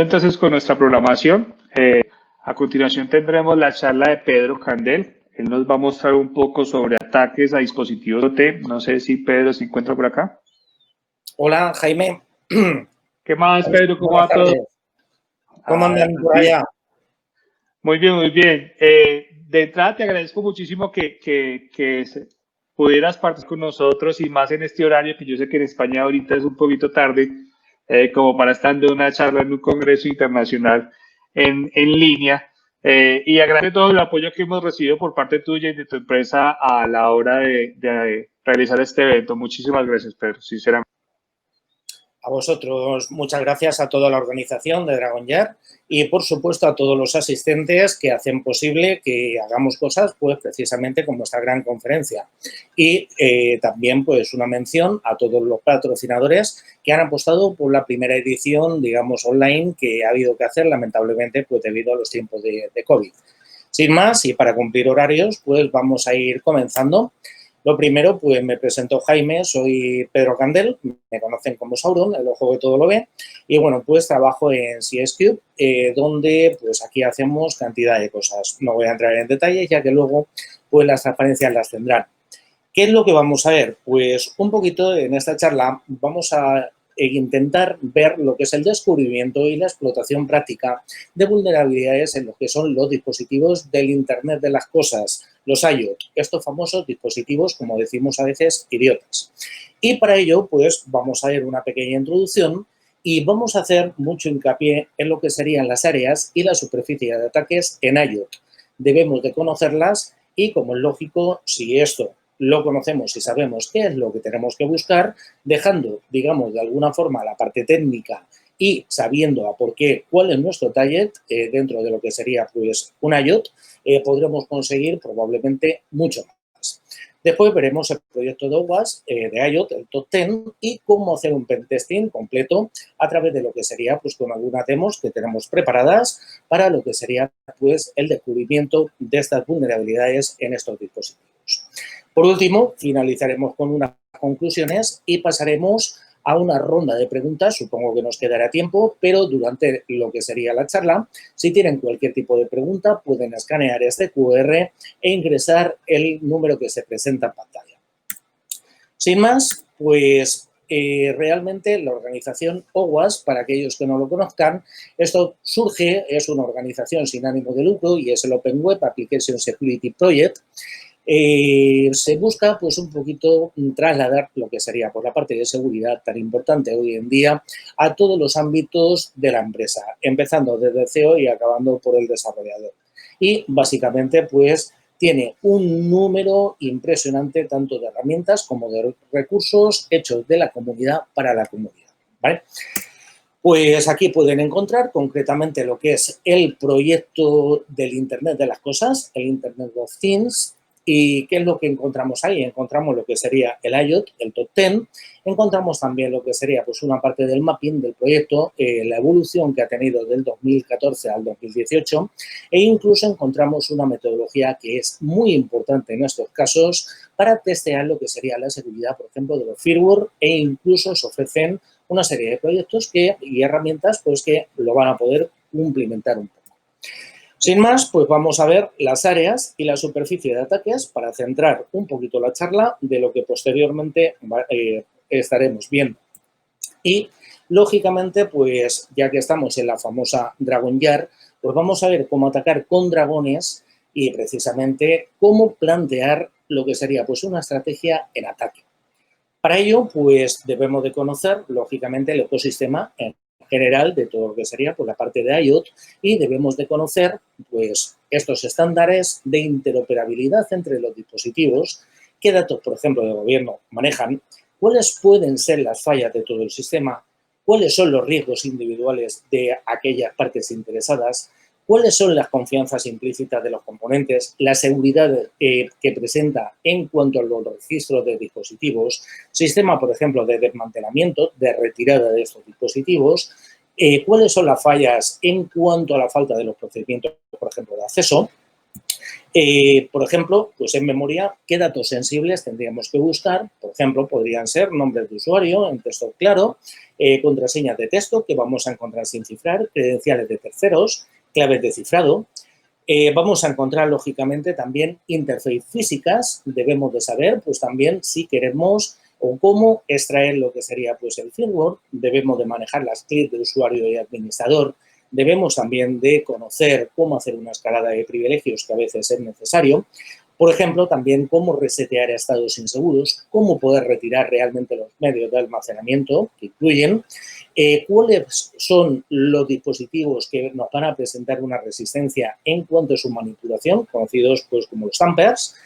Entonces, con nuestra programación, a continuación tendremos la charla de Pedro Candel. Él nos va a mostrar un poco sobre ataques a dispositivos OT. No sé si Pedro se encuentra por acá. Hola, Jaime. ¿Qué más, Pedro? ¿Cómo Buenas va todo? tardes. ¿Cómo andan por allá? Muy bien, muy bien. De entrada, te agradezco muchísimo pudieras participar con nosotros y más en este horario que yo sé que en España ahorita es un poquito tarde, como para estar dando una charla en un congreso internacional en línea. Y agradezco todo el apoyo que hemos recibido por parte tuya y de tu empresa a la hora de realizar este evento. Muchísimas gracias, Pedro, sinceramente. A vosotros, muchas gracias a toda la organización de DragonYard y, por supuesto, a todos los asistentes que hacen posible que hagamos cosas, pues, precisamente como esta gran conferencia. Y también, pues, una mención a todos los patrocinadores que han apostado por la primera edición, digamos, online que ha habido que hacer, lamentablemente, pues, debido a los tiempos de COVID. Sin más, y para cumplir horarios, pues, vamos a ir comenzando. Lo primero, pues me presento Jaime, soy Pedro Candel, me conocen como Sauron, el ojo que todo lo ve, y bueno, pues trabajo en CSCube, donde pues aquí hacemos cantidad de cosas. No voy a entrar en detalles, ya que luego pues las transparencias las tendrán. ¿Qué es lo que vamos a ver? Pues un poquito en esta charla vamos a intentar ver lo que es el descubrimiento y la explotación práctica de vulnerabilidades en lo que son los dispositivos del Internet de las cosas, los IoT, estos famosos dispositivos, como decimos a veces, idiotas. Y para ello, pues vamos a ver una pequeña introducción y vamos a hacer mucho hincapié en lo que serían las áreas y la superficie de ataques en IoT. Debemos de conocerlas y, como es lógico, si esto lo conocemos y sabemos qué es lo que tenemos que buscar, dejando, digamos, de alguna forma la parte técnica y sabiendo a por qué, cuál es nuestro target dentro de lo que sería pues un IoT, podremos conseguir probablemente mucho más. Después veremos el proyecto de OWASP, de IoT, el Top 10, y cómo hacer un pentesting completo a través de lo que sería, pues, con algunas demos que tenemos preparadas para lo que sería, pues, el descubrimiento de estas vulnerabilidades en estos dispositivos. Por último, finalizaremos con unas conclusiones y pasaremos a una ronda de preguntas. Supongo que nos quedará tiempo, pero durante lo que sería la charla, si tienen cualquier tipo de pregunta, pueden escanear este QR e ingresar el número que se presenta en pantalla. Sin más, pues realmente la organización OWASP, para aquellos que no lo conozcan, esto surge, es una organización sin ánimo de lucro y es el Open Web Application Security Project. Se busca pues un poquito trasladar lo que sería por la parte de seguridad tan importante hoy en día a todos los ámbitos de la empresa, empezando desde el CEO y acabando por el desarrollador. Y básicamente pues tiene un número impresionante tanto de herramientas como de recursos hechos de la comunidad para la comunidad, ¿vale? Pues aquí pueden encontrar concretamente lo que es el proyecto del Internet de las cosas, el Internet of Things. ¿Y qué es lo que encontramos ahí? Encontramos lo que sería el IoT, el Top 10, encontramos también lo que sería pues una parte del mapping del proyecto, la evolución que ha tenido del 2014 al 2018 e incluso encontramos una metodología que es muy importante en estos casos para testear lo que sería la seguridad, por ejemplo, de los firmware e incluso se ofrecen una serie de proyectos y herramientas pues que lo van a poder implementar un poco. Sin más, pues vamos a ver las áreas y la superficie de ataques para centrar un poquito la charla de lo que posteriormente estaremos viendo. Y, lógicamente, pues ya que estamos en la famosa DragonYard, pues vamos a ver cómo atacar con dragones y precisamente cómo plantear lo que sería pues una estrategia en ataque. Para ello, pues debemos de conocer, lógicamente, el ecosistema en general de todo lo que sería por la parte de IoT y debemos de conocer pues estos estándares de interoperabilidad entre los dispositivos, qué datos, por ejemplo, de gobierno manejan, cuáles pueden ser las fallas de todo el sistema, cuáles son los riesgos individuales de aquellas partes interesadas, cuáles son las confianzas implícitas de los componentes, la seguridad que presenta en cuanto a los registros de dispositivos, sistema, por ejemplo, de desmantelamiento, de retirada de estos dispositivos, cuáles son las fallas en cuanto a la falta de los procedimientos, por ejemplo, de acceso, Por ejemplo, pues en memoria, ¿qué datos sensibles tendríamos que buscar? Por ejemplo, podrían ser nombres de usuario en texto claro, contraseñas de texto que vamos a encontrar sin cifrar, credenciales de terceros, claves de cifrado. Vamos a encontrar, lógicamente, también interfaces físicas. Debemos de saber, pues también, si queremos o cómo extraer lo que sería pues el firmware. Debemos de manejar las claves de usuario y administrador. Debemos también de conocer cómo hacer una escalada de privilegios que a veces es necesario. Por ejemplo, también cómo resetear estados inseguros, cómo poder retirar realmente los medios de almacenamiento que incluyen, cuáles son los dispositivos que nos van a presentar una resistencia en cuanto a su manipulación, conocidos pues como los tampers.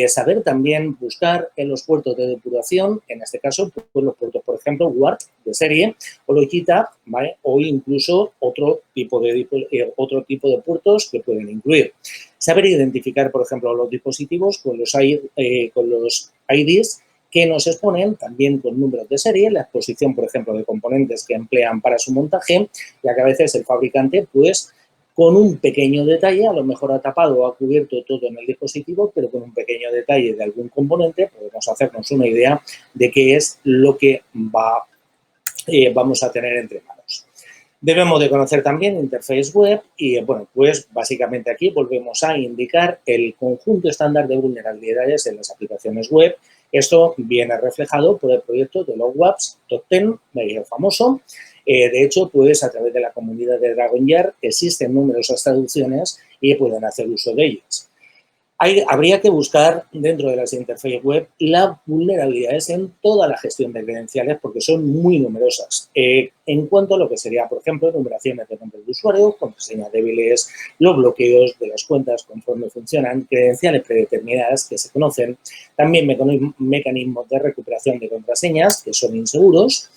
Saber también buscar en los puertos de depuración, en este caso, pues los puertos, por ejemplo, WART de serie o Logitech, ¿vale? O incluso otro tipo de puertos que pueden incluir. Saber identificar, por ejemplo, los dispositivos con los IDs que nos exponen también con números de serie, la exposición, por ejemplo, de componentes que emplean para su montaje, ya que a veces el fabricante, pues, con un pequeño detalle, a lo mejor ha tapado o ha cubierto todo en el dispositivo, pero con un pequeño detalle de algún componente podemos hacernos una idea de qué es lo que vamos a tener entre manos. Debemos de conocer también interface web y, bueno, pues básicamente aquí volvemos a indicar el conjunto estándar de vulnerabilidades en las aplicaciones web. Esto viene reflejado por el proyecto de LogWAPS Top 10, famoso. De hecho, pues a través de la comunidad de DragonYard existen numerosas traducciones y pueden hacer uso de ellas. Habría que buscar dentro de las interfaces web las vulnerabilidades en toda la gestión de credenciales porque son muy numerosas. En cuanto a lo que sería, por ejemplo, numeraciones de nombres de usuario, contraseñas débiles, los bloqueos de las cuentas conforme funcionan, credenciales predeterminadas que se conocen, también mecanismos de recuperación de contraseñas que son inseguros.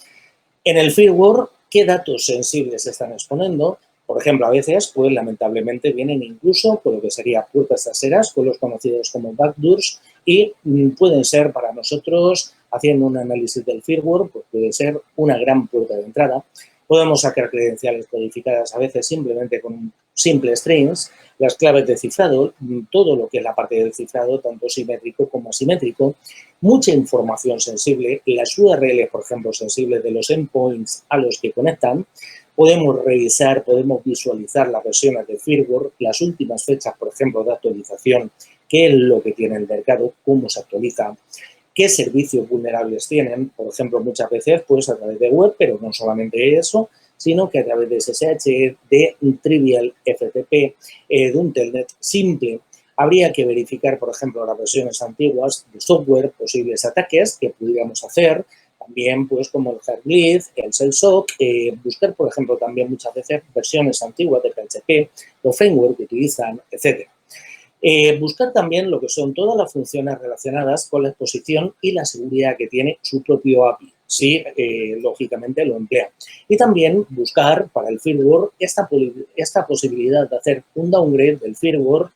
En el firmware, ¿qué datos sensibles se están exponiendo? Por ejemplo, a veces, pues lamentablemente vienen incluso con lo que sería puertas traseras, con los conocidos como backdoors, y pueden ser para nosotros, haciendo un análisis del firmware, pues puede ser una gran puerta de entrada. Podemos sacar credenciales codificadas a veces simplemente con simple strings, las claves de cifrado, todo lo que es la parte del cifrado, tanto simétrico como asimétrico, mucha información sensible, las URLs, por ejemplo, sensibles de los endpoints a los que conectan. Podemos revisar, podemos visualizar las versiones de firmware, las últimas fechas, por ejemplo, de actualización, qué es lo que tiene el mercado, cómo se actualiza, qué servicios vulnerables tienen, por ejemplo, muchas veces pues a través de web, pero no solamente eso, sino que a través de SSH, de un Trivial FTP, de un Telnet simple. Habría que verificar, por ejemplo, las versiones antiguas de software, posibles ataques que pudiéramos hacer, también pues como el Heartbleed, el Shellshock, buscar, por ejemplo, también muchas veces versiones antiguas de PHP, los frameworks que utilizan, etc. Buscar también lo que son todas las funciones relacionadas con la exposición y la seguridad que tiene su propio API, si lógicamente lo emplea. Y también buscar para el firmware esta posibilidad de hacer un downgrade del firmware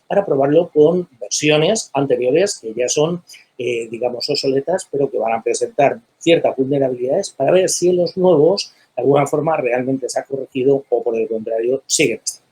para probarlo con versiones anteriores que ya son, digamos, obsoletas, pero que van a presentar ciertas vulnerabilidades para ver si en los nuevos, de alguna forma, realmente se ha corregido o, por el contrario, siguen estando.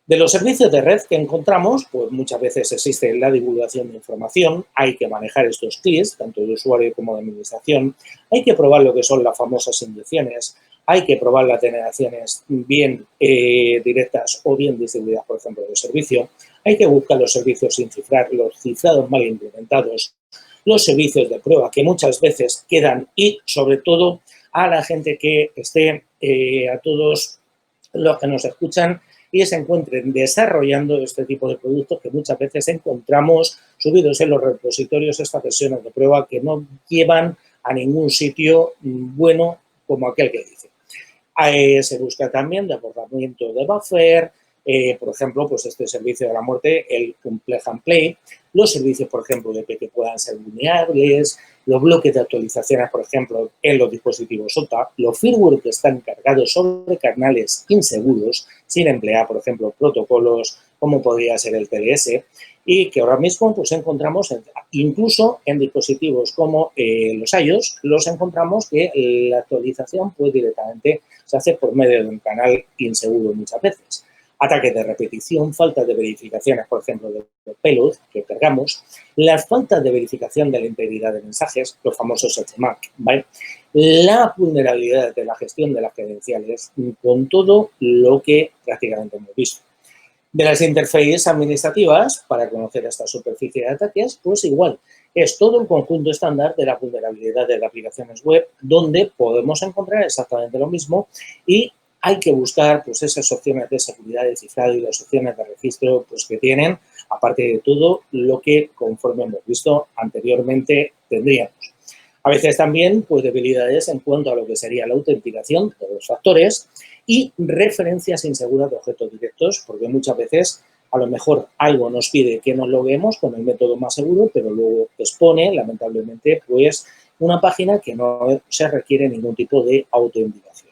De los servicios de red que encontramos, pues muchas veces existe la divulgación de información, hay que manejar estos clics, tanto de usuario como de administración, hay que probar lo que son las famosas inyecciones, hay que probar las denegaciones bien directas o bien distribuidas, por ejemplo, de servicio, hay que buscar los servicios sin cifrar, los cifrados mal implementados, los servicios de prueba que muchas veces quedan y, sobre todo, a la gente que esté, a todos los que nos escuchan, y se encuentren desarrollando este tipo de productos que muchas veces encontramos subidos en los repositorios, estas versiones de prueba que no llevan a ningún sitio bueno como aquel que dice. Se busca también desbordamiento de buffer, por ejemplo, pues este servicio de la muerte, el plug and play, los servicios, por ejemplo, de que puedan ser vulnerables, los bloques de actualizaciones, por ejemplo, en los dispositivos SOTA, los firmware que están cargados sobre kernels inseguros, sin emplear, por ejemplo, protocolos como podría ser el TLS, y que ahora mismo pues encontramos incluso en dispositivos como los iOS, los encontramos que la actualización pues directamente se hace por medio de un canal inseguro muchas veces. Ataques de repetición, falta de verificaciones, por ejemplo, de los payload que cargamos, las faltas de verificación de la integridad de mensajes, los famosos HMAC, ¿vale? La vulnerabilidad de la gestión de las credenciales, con todo lo que prácticamente hemos visto. De las interfaces administrativas, para conocer esta superficie de ataques, pues igual, es todo el conjunto estándar de la vulnerabilidad de las aplicaciones web, donde podemos encontrar exactamente lo mismo y hay que buscar pues, esas opciones de seguridad de cifrado y las opciones de registro pues, que tienen, aparte de todo lo que, conforme hemos visto anteriormente, tendríamos. A veces también pues, debilidades en cuanto a lo que sería la autenticación de los factores y referencias inseguras de objetos directos, porque muchas veces a lo mejor algo nos pide que nos loguemos con el método más seguro, pero luego expone, lamentablemente, pues una página que no se requiere ningún tipo de autenticación.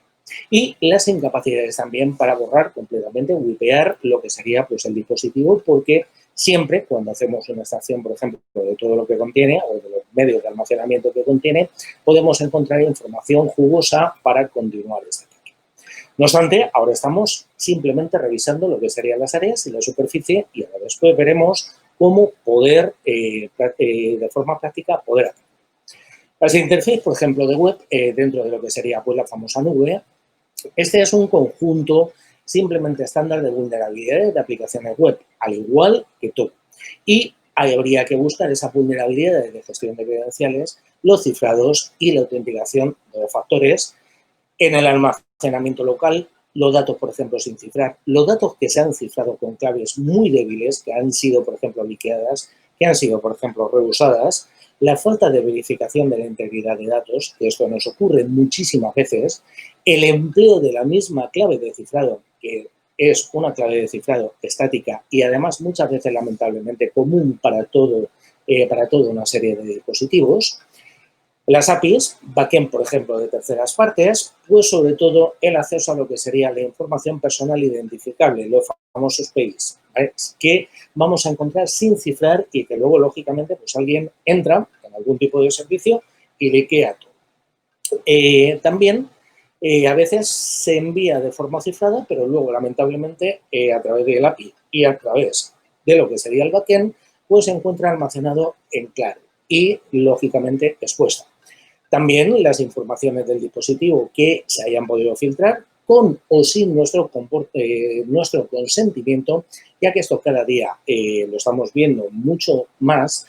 Y las incapacidades también para borrar completamente, wipear lo que sería pues, el dispositivo, porque siempre cuando hacemos una extracción, por ejemplo, de todo lo que contiene o de los medios de almacenamiento que contiene, podemos encontrar información jugosa para continuar ese ataque. No obstante, ahora estamos simplemente revisando lo que serían las áreas y la superficie y ahora después veremos cómo poder, de forma práctica, poder atacar. Las interfaces, por ejemplo, de web, dentro de lo que sería pues, la famosa nube, este es un conjunto simplemente estándar de vulnerabilidades de aplicaciones web, al igual que todo. Y ahí habría que buscar esas vulnerabilidades de gestión de credenciales, los cifrados y la autenticación de los factores en el almacenamiento local, los datos, por ejemplo, sin cifrar, los datos que se han cifrado con claves muy débiles, que han sido, por ejemplo, liqueadas, que han sido, por ejemplo, reusadas, la falta de verificación de la integridad de datos, que esto nos ocurre muchísimas veces, el empleo de la misma clave de cifrado, que es una clave de cifrado estática y además muchas veces lamentablemente común para toda una serie de dispositivos. Las APIs, backend, por ejemplo, de terceras partes, pues sobre todo el acceso a lo que sería la información personal identificable, los famosos PIs, ¿vale? Que vamos a encontrar sin cifrar y que luego, lógicamente, pues alguien entra en algún tipo de servicio y liquea todo. También, a veces se envía de forma cifrada, pero luego, lamentablemente, a través del API y a través de lo que sería el backend, pues se encuentra almacenado en claro y, lógicamente, expuesta. También las informaciones del dispositivo que se hayan podido filtrar con o sin nuestro consentimiento, ya que esto cada día lo estamos viendo mucho más.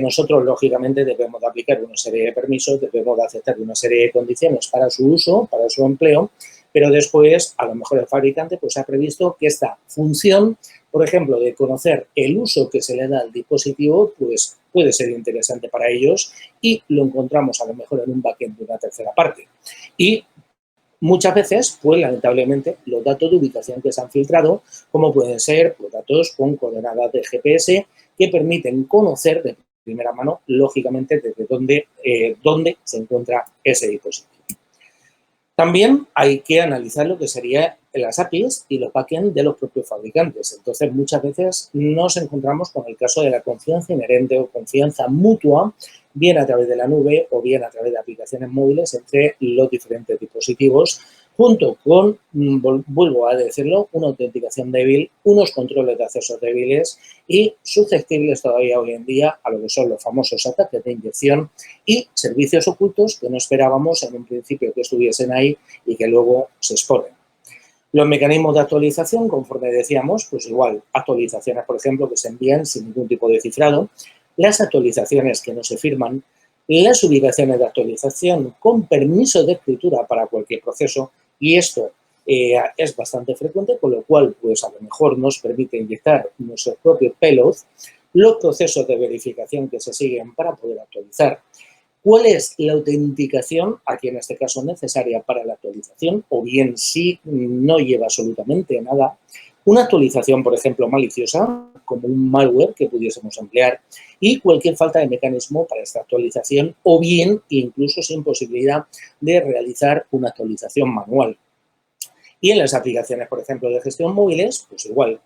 Nosotros, lógicamente, debemos de aplicar una serie de permisos, debemos de aceptar una serie de condiciones para su uso, para su empleo, pero después, a lo mejor el fabricante pues, ha previsto que esta función, por ejemplo, de conocer el uso que se le da al dispositivo, pues puede ser interesante para ellos y lo encontramos a lo mejor en un backend de una tercera parte. Y muchas veces, pues lamentablemente, los datos de ubicación que se han filtrado, como pueden ser pues, datos con coordenadas de GPS que permiten conocer de primera mano, lógicamente, desde dónde se encuentra ese dispositivo. También hay que analizar lo que serían las APIs y los backends de los propios fabricantes. Entonces, muchas veces nos encontramos con el caso de la confianza inherente o confianza mutua, bien a través de la nube o bien a través de aplicaciones móviles entre los diferentes dispositivos, junto con, vuelvo a decirlo, una autenticación débil, unos controles de accesos débiles y susceptibles todavía hoy en día a lo que son los famosos ataques de inyección y servicios ocultos que no esperábamos en un principio que estuviesen ahí y que luego se exponen. Los mecanismos de actualización, conforme decíamos, pues igual, actualizaciones, por ejemplo, que se envían sin ningún tipo de cifrado, las actualizaciones que no se firman, las ubicaciones de actualización con permiso de escritura para cualquier proceso, y esto es bastante frecuente, con lo cual, pues a lo mejor nos permite inyectar nuestros propios payloads, los procesos de verificación que se siguen para poder actualizar. ¿Cuál es la autenticación, aquí en este caso necesaria para la actualización, o bien si no lleva absolutamente nada? Una actualización, por ejemplo, maliciosa, como un malware que pudiésemos emplear, y cualquier falta de mecanismo para esta actualización, o bien incluso sin posibilidad de realizar una actualización manual. Y en las aplicaciones, por ejemplo, de gestión móviles, pues igual,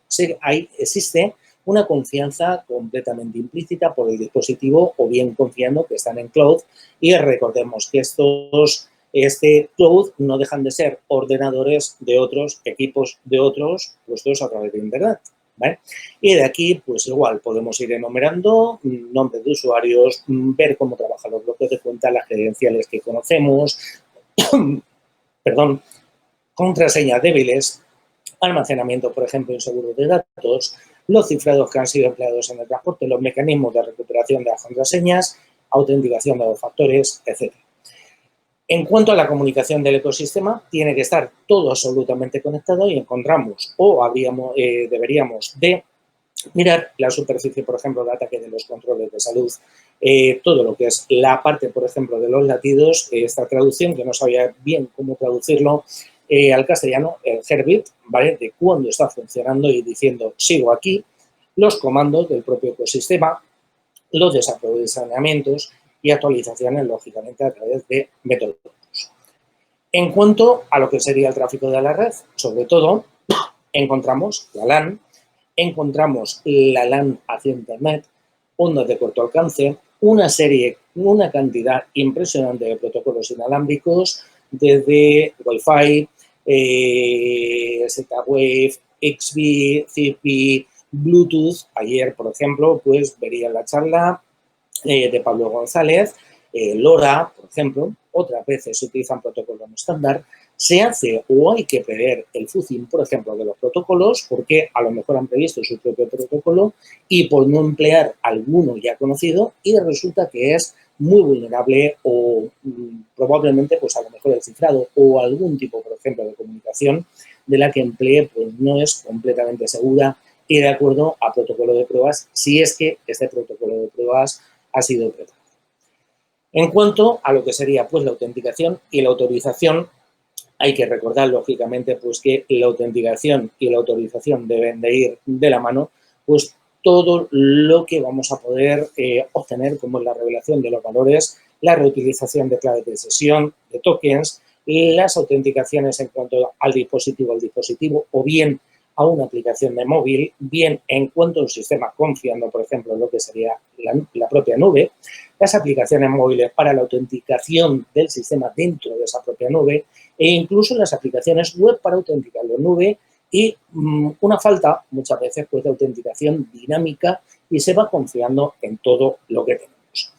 existe una confianza completamente implícita por el dispositivo o bien confiando que están en cloud y recordemos que estos Este cloud no dejan de ser ordenadores de otros, equipos de otros, puestos a través de Internet, ¿vale? Y de aquí, pues igual, podemos ir enumerando nombres de usuarios, ver cómo trabajan los bloques de cuenta, las credenciales que conocemos, perdón, contraseñas débiles, almacenamiento, por ejemplo, inseguro de datos, los cifrados que han sido empleados en el transporte, los mecanismos de recuperación de las contraseñas, autenticación de dos factores, etc. En cuanto a la comunicación del ecosistema, tiene que estar todo absolutamente conectado y encontramos o deberíamos de mirar la superficie, por ejemplo, de ataque de los controles de salud, todo lo que es la parte, por ejemplo, de los latidos, esta traducción, que no sabía bien cómo traducirlo al castellano, el Herbit, ¿vale?, de cuándo está funcionando y diciendo sigo aquí, los comandos del propio ecosistema, los desaprovisionamientos y actualizaciones, lógicamente, a través de métodos. En cuanto a lo que sería el tráfico de la red, sobre todo, encontramos la LAN, encontramos la LAN hacia Internet, ondas de corto alcance, una cantidad impresionante de protocolos inalámbricos, desde Wi-Fi, Z-Wave, XBee, Zigbee, Bluetooth. Ayer, por ejemplo, pues vería la charla de Pablo González, LoRa, por ejemplo. Otras veces se utilizan protocolos no estándar. Se hace o hay que prever el fuzzing, por ejemplo, de los protocolos, porque a lo mejor han previsto su propio protocolo y por no emplear alguno ya conocido, y resulta que es muy vulnerable o probablemente, pues a lo mejor el cifrado o algún tipo, por ejemplo, de comunicación de la que emplee, pues no es completamente segura y de acuerdo a protocolo de pruebas, si es que este protocolo de pruebas ha sido preparado. En cuanto a lo que sería, pues, la autenticación y la autorización, hay que recordar, lógicamente, pues que la autenticación y la autorización deben de ir de la mano, pues todo lo que vamos a poder obtener, como es la revelación de los valores, la reutilización de claves de sesión, de tokens, las autenticaciones en cuanto al dispositivo o bien a una aplicación de móvil, bien en cuanto a un sistema confiando, por ejemplo, en lo que sería la propia nube, las aplicaciones móviles para la autenticación del sistema dentro de esa propia nube e incluso las aplicaciones web para autenticar la nube y una falta muchas veces pues de autenticación dinámica y se va confiando en todo lo que tenemos.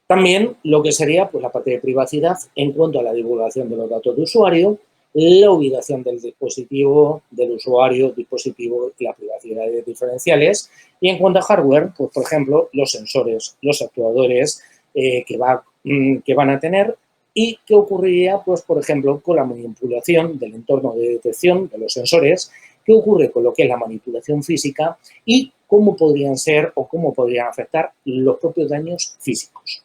También lo que sería pues la parte de privacidad en cuanto a la divulgación de los datos de usuario, la ubicación del dispositivo, del usuario, dispositivo y la privacidad de diferenciales. Y en cuanto a hardware, pues por ejemplo, los sensores, los actuadores que van a tener y qué ocurriría, pues por ejemplo, con la manipulación del entorno de detección de los sensores, qué ocurre con lo que es la manipulación física y cómo podrían ser o cómo podrían afectar los propios daños físicos.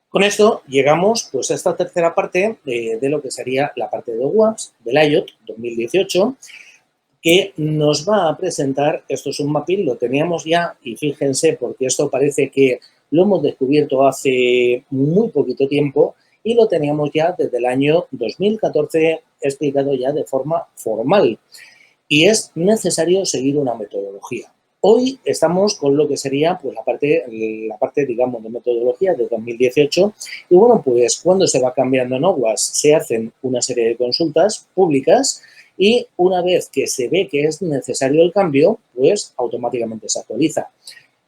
Con esto llegamos pues, a esta tercera parte de lo que sería la parte de WAPS, del IOT 2018, que nos va a presentar, esto es un mapping, lo teníamos ya, y fíjense, porque esto parece que lo hemos descubierto hace muy poquito tiempo y lo teníamos ya desde el año 2014 explicado ya de forma formal. Y es necesario seguir una metodología. Hoy estamos con lo que sería pues, la parte, digamos, de metodología de 2018. Y bueno, pues cuando se va cambiando en OWASP se hacen una serie de consultas públicas y una vez que se ve que es necesario el cambio, pues automáticamente se actualiza.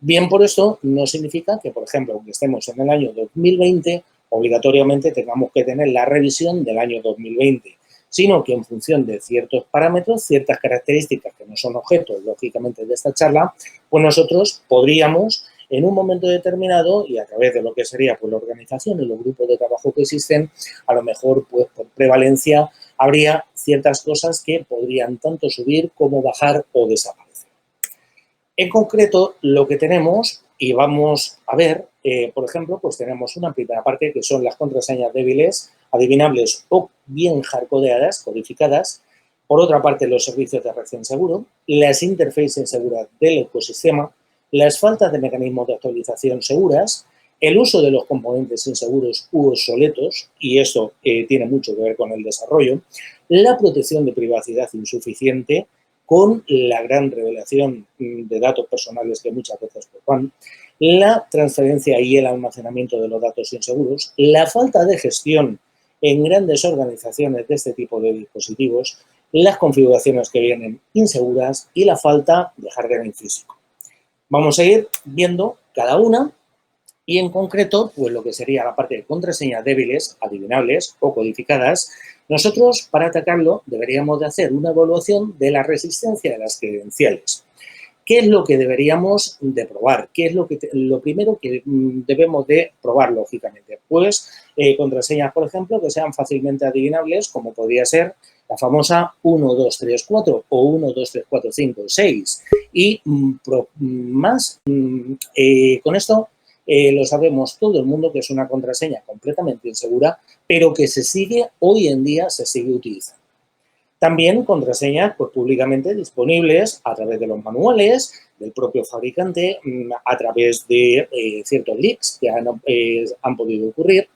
Bien, por esto no significa que, por ejemplo, aunque estemos en el año 2020, obligatoriamente tengamos que tener la revisión del año 2020. Sino que en función de ciertos parámetros, ciertas características que no son objeto, lógicamente, de esta charla, pues nosotros podríamos, en un momento determinado, y a través de lo que sería pues, la organización y los grupos de trabajo que existen, a lo mejor, pues por prevalencia, habría ciertas cosas que podrían tanto subir como bajar o desaparecer. En concreto, lo que tenemos, y vamos a ver, por ejemplo, pues tenemos una primera parte que son las contraseñas débiles, adivinables o bien hardcodeadas, codificadas. Por otra parte, los servicios de red inseguro, las interfaces seguras del ecosistema, las faltas de mecanismos de actualización seguras, el uso de los componentes inseguros u obsoletos, y esto tiene mucho que ver con el desarrollo, la protección de privacidad insuficiente, con la gran revelación de datos personales que muchas veces van, la transferencia y el almacenamiento de los datos inseguros, la falta de gestión en grandes organizaciones de este tipo de dispositivos las configuraciones que vienen inseguras y la falta de hardware físico. Vamos a ir viendo cada una y en concreto, pues lo que sería la parte de contraseñas débiles, adivinables o codificadas. Nosotros, para atacarlo, deberíamos de hacer una evaluación de la resistencia de las credenciales. ¿Qué es lo que deberíamos de probar? ¿Qué es lo primero que debemos de probar, lógicamente? Pues contraseñas, por ejemplo, que sean fácilmente adivinables, como podría ser la famosa 1, 2, 3, 4 o 1, 2, 3, 4, 5, 6. Y con esto lo sabemos todo el mundo que es una contraseña completamente insegura, pero que hoy en día se sigue utilizando. También contraseñas pues, públicamente disponibles a través de los manuales del propio fabricante, a través de ciertos leaks que han podido ocurrir.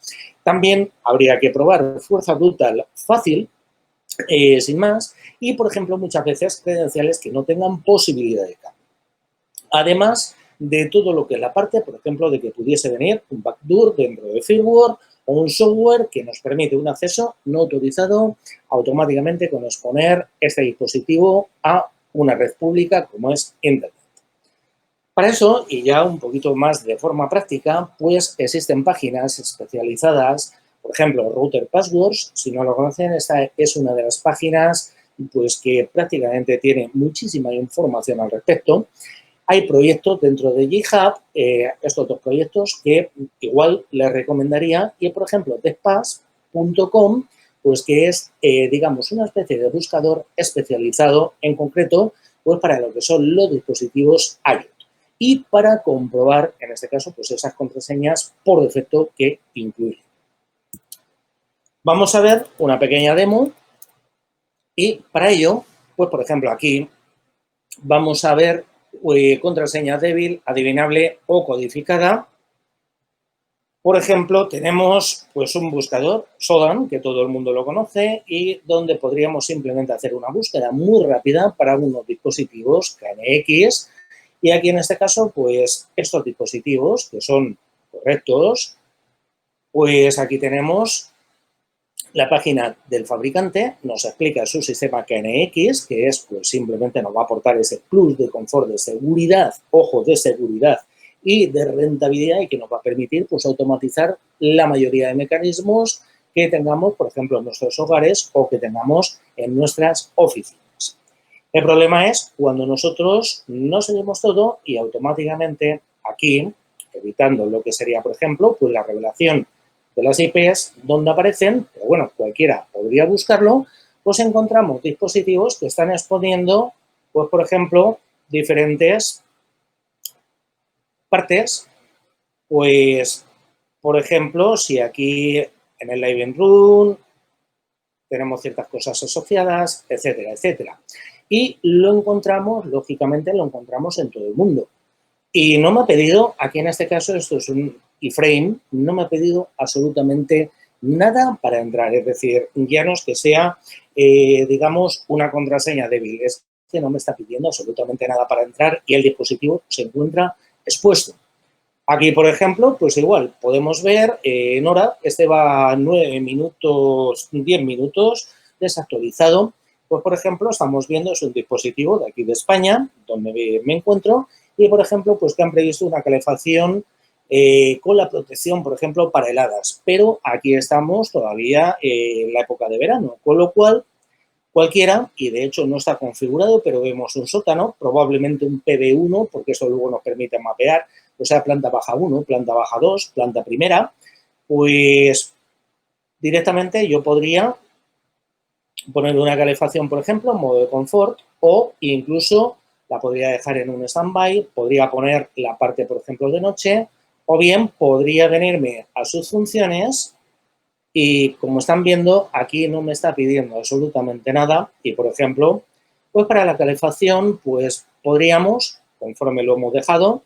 También habría que probar fuerza bruta fácil, sin más, y, por ejemplo, muchas veces credenciales que no tengan posibilidad de cambio. Además de todo lo que es la parte, por ejemplo, de que pudiese venir un backdoor dentro de firmware o un software que nos permite un acceso no autorizado automáticamente con exponer este dispositivo a una red pública como es Internet. Para eso, y ya un poquito más de forma práctica, pues existen páginas especializadas, por ejemplo, Router Passwords. Si no lo conocen, esta es una de las páginas pues, que prácticamente tiene muchísima información al respecto. Hay proyectos dentro de GitHub, estos dos proyectos que igual les recomendaría, y por ejemplo, TechPass.com, pues que es, digamos, una especie de buscador especializado en concreto, pues para lo que son los dispositivos iOS y para comprobar, en este caso, pues esas contraseñas por defecto que incluye. Vamos a ver una pequeña demo y para ello, pues por ejemplo, aquí vamos a ver contraseña débil, adivinable o codificada. Por ejemplo, tenemos pues un buscador, Sodan, que todo el mundo lo conoce y donde podríamos simplemente hacer una búsqueda muy rápida para unos dispositivos KNX. Y aquí en este caso, pues estos dispositivos que son correctos, pues aquí tenemos la página del fabricante, nos explica su sistema KNX, que es, pues simplemente nos va a aportar ese plus de confort, de seguridad, ojo, de seguridad y de rentabilidad y que nos va a permitir, pues, automatizar la mayoría de mecanismos que tengamos, por ejemplo, en nuestros hogares o que tengamos en nuestras oficinas. El problema es cuando nosotros no seguimos todo y automáticamente aquí, evitando lo que sería, por ejemplo, pues la revelación de las IPs donde aparecen, pero bueno, cualquiera podría buscarlo, pues encontramos dispositivos que están exponiendo, pues por ejemplo, diferentes partes, pues por ejemplo, si aquí en el Live Room tenemos ciertas cosas asociadas, etcétera, etcétera. Y lo encontramos, lógicamente, lo encontramos en todo el mundo. Y no me ha pedido, aquí en este caso, esto es un iframe, no me ha pedido absolutamente nada para entrar. Es decir, ya no es que sea, digamos, una contraseña débil, es que no me está pidiendo absolutamente nada para entrar y el dispositivo se encuentra expuesto. Aquí, por ejemplo, pues igual, podemos ver en hora, este va a 9 minutos, 10 minutos, desactualizado. Pues, por ejemplo, estamos viendo, es un dispositivo de aquí de España, donde me encuentro, y, por ejemplo, pues que han previsto una calefacción con la protección, por ejemplo, para heladas. Pero aquí estamos todavía en la época de verano, con lo cual cualquiera, y de hecho no está configurado, pero vemos un sótano, probablemente un PB1, porque eso luego nos permite mapear, o sea, planta baja 1, planta baja 2, planta primera, pues directamente yo podría poner una calefacción, por ejemplo, en modo de confort, o incluso la podría dejar en un stand-by, podría poner la parte, por ejemplo, de noche, o bien podría venirme a sus funciones y, como están viendo, aquí no me está pidiendo absolutamente nada y, por ejemplo, pues para la calefacción, pues podríamos, conforme lo hemos dejado,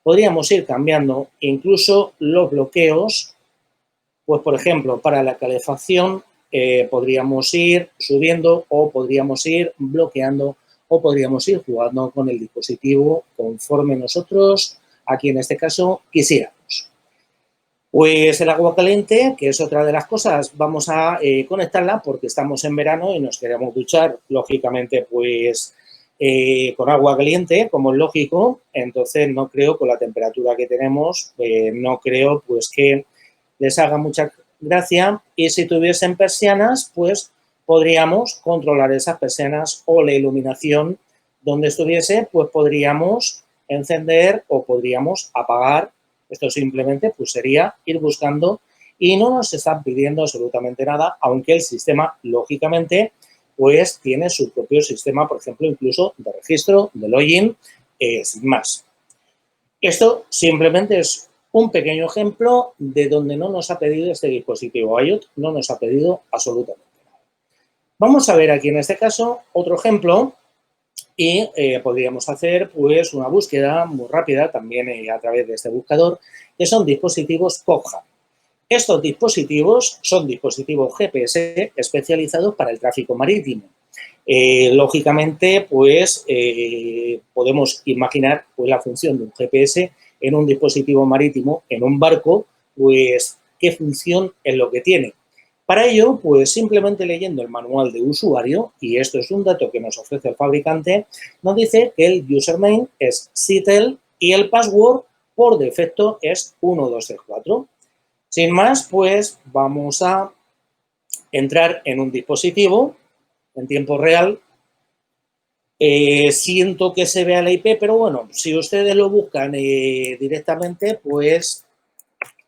podríamos ir cambiando incluso los bloqueos, pues, por ejemplo, para la calefacción podríamos ir subiendo o podríamos ir bloqueando o podríamos ir jugando con el dispositivo conforme nosotros, aquí en este caso, quisiéramos. Pues el agua caliente, que es otra de las cosas, vamos a conectarla porque estamos en verano y nos queremos duchar, lógicamente, pues con agua caliente, como es lógico. Entonces, no creo, con la temperatura que tenemos, no creo pues que les haga mucha gracia. Y si tuviesen persianas, pues podríamos controlar esas persianas o la iluminación donde estuviese, pues podríamos encender o podríamos apagar. Esto simplemente pues sería ir buscando y no nos están pidiendo absolutamente nada, aunque el sistema, lógicamente, pues tiene su propio sistema, por ejemplo, incluso de registro, de login, sin más. Esto simplemente es un pequeño ejemplo de donde no nos ha pedido este dispositivo IoT, no nos ha pedido absolutamente nada. Vamos a ver aquí en este caso otro ejemplo. Y podríamos hacer pues una búsqueda muy rápida también a través de este buscador, que son dispositivos COGHA. Estos dispositivos son dispositivos GPS especializados para el tráfico marítimo. Lógicamente, pues podemos imaginar pues, la función de un GPS en un dispositivo marítimo, en un barco, pues qué función es lo que tiene. Para ello, pues simplemente leyendo el manual de usuario, y esto es un dato que nos ofrece el fabricante, nos dice que el username es CITEL y el password por defecto es 1234. Sin más, pues vamos a entrar en un dispositivo en tiempo real. Siento que se vea la IP, pero bueno, si ustedes lo buscan directamente, pues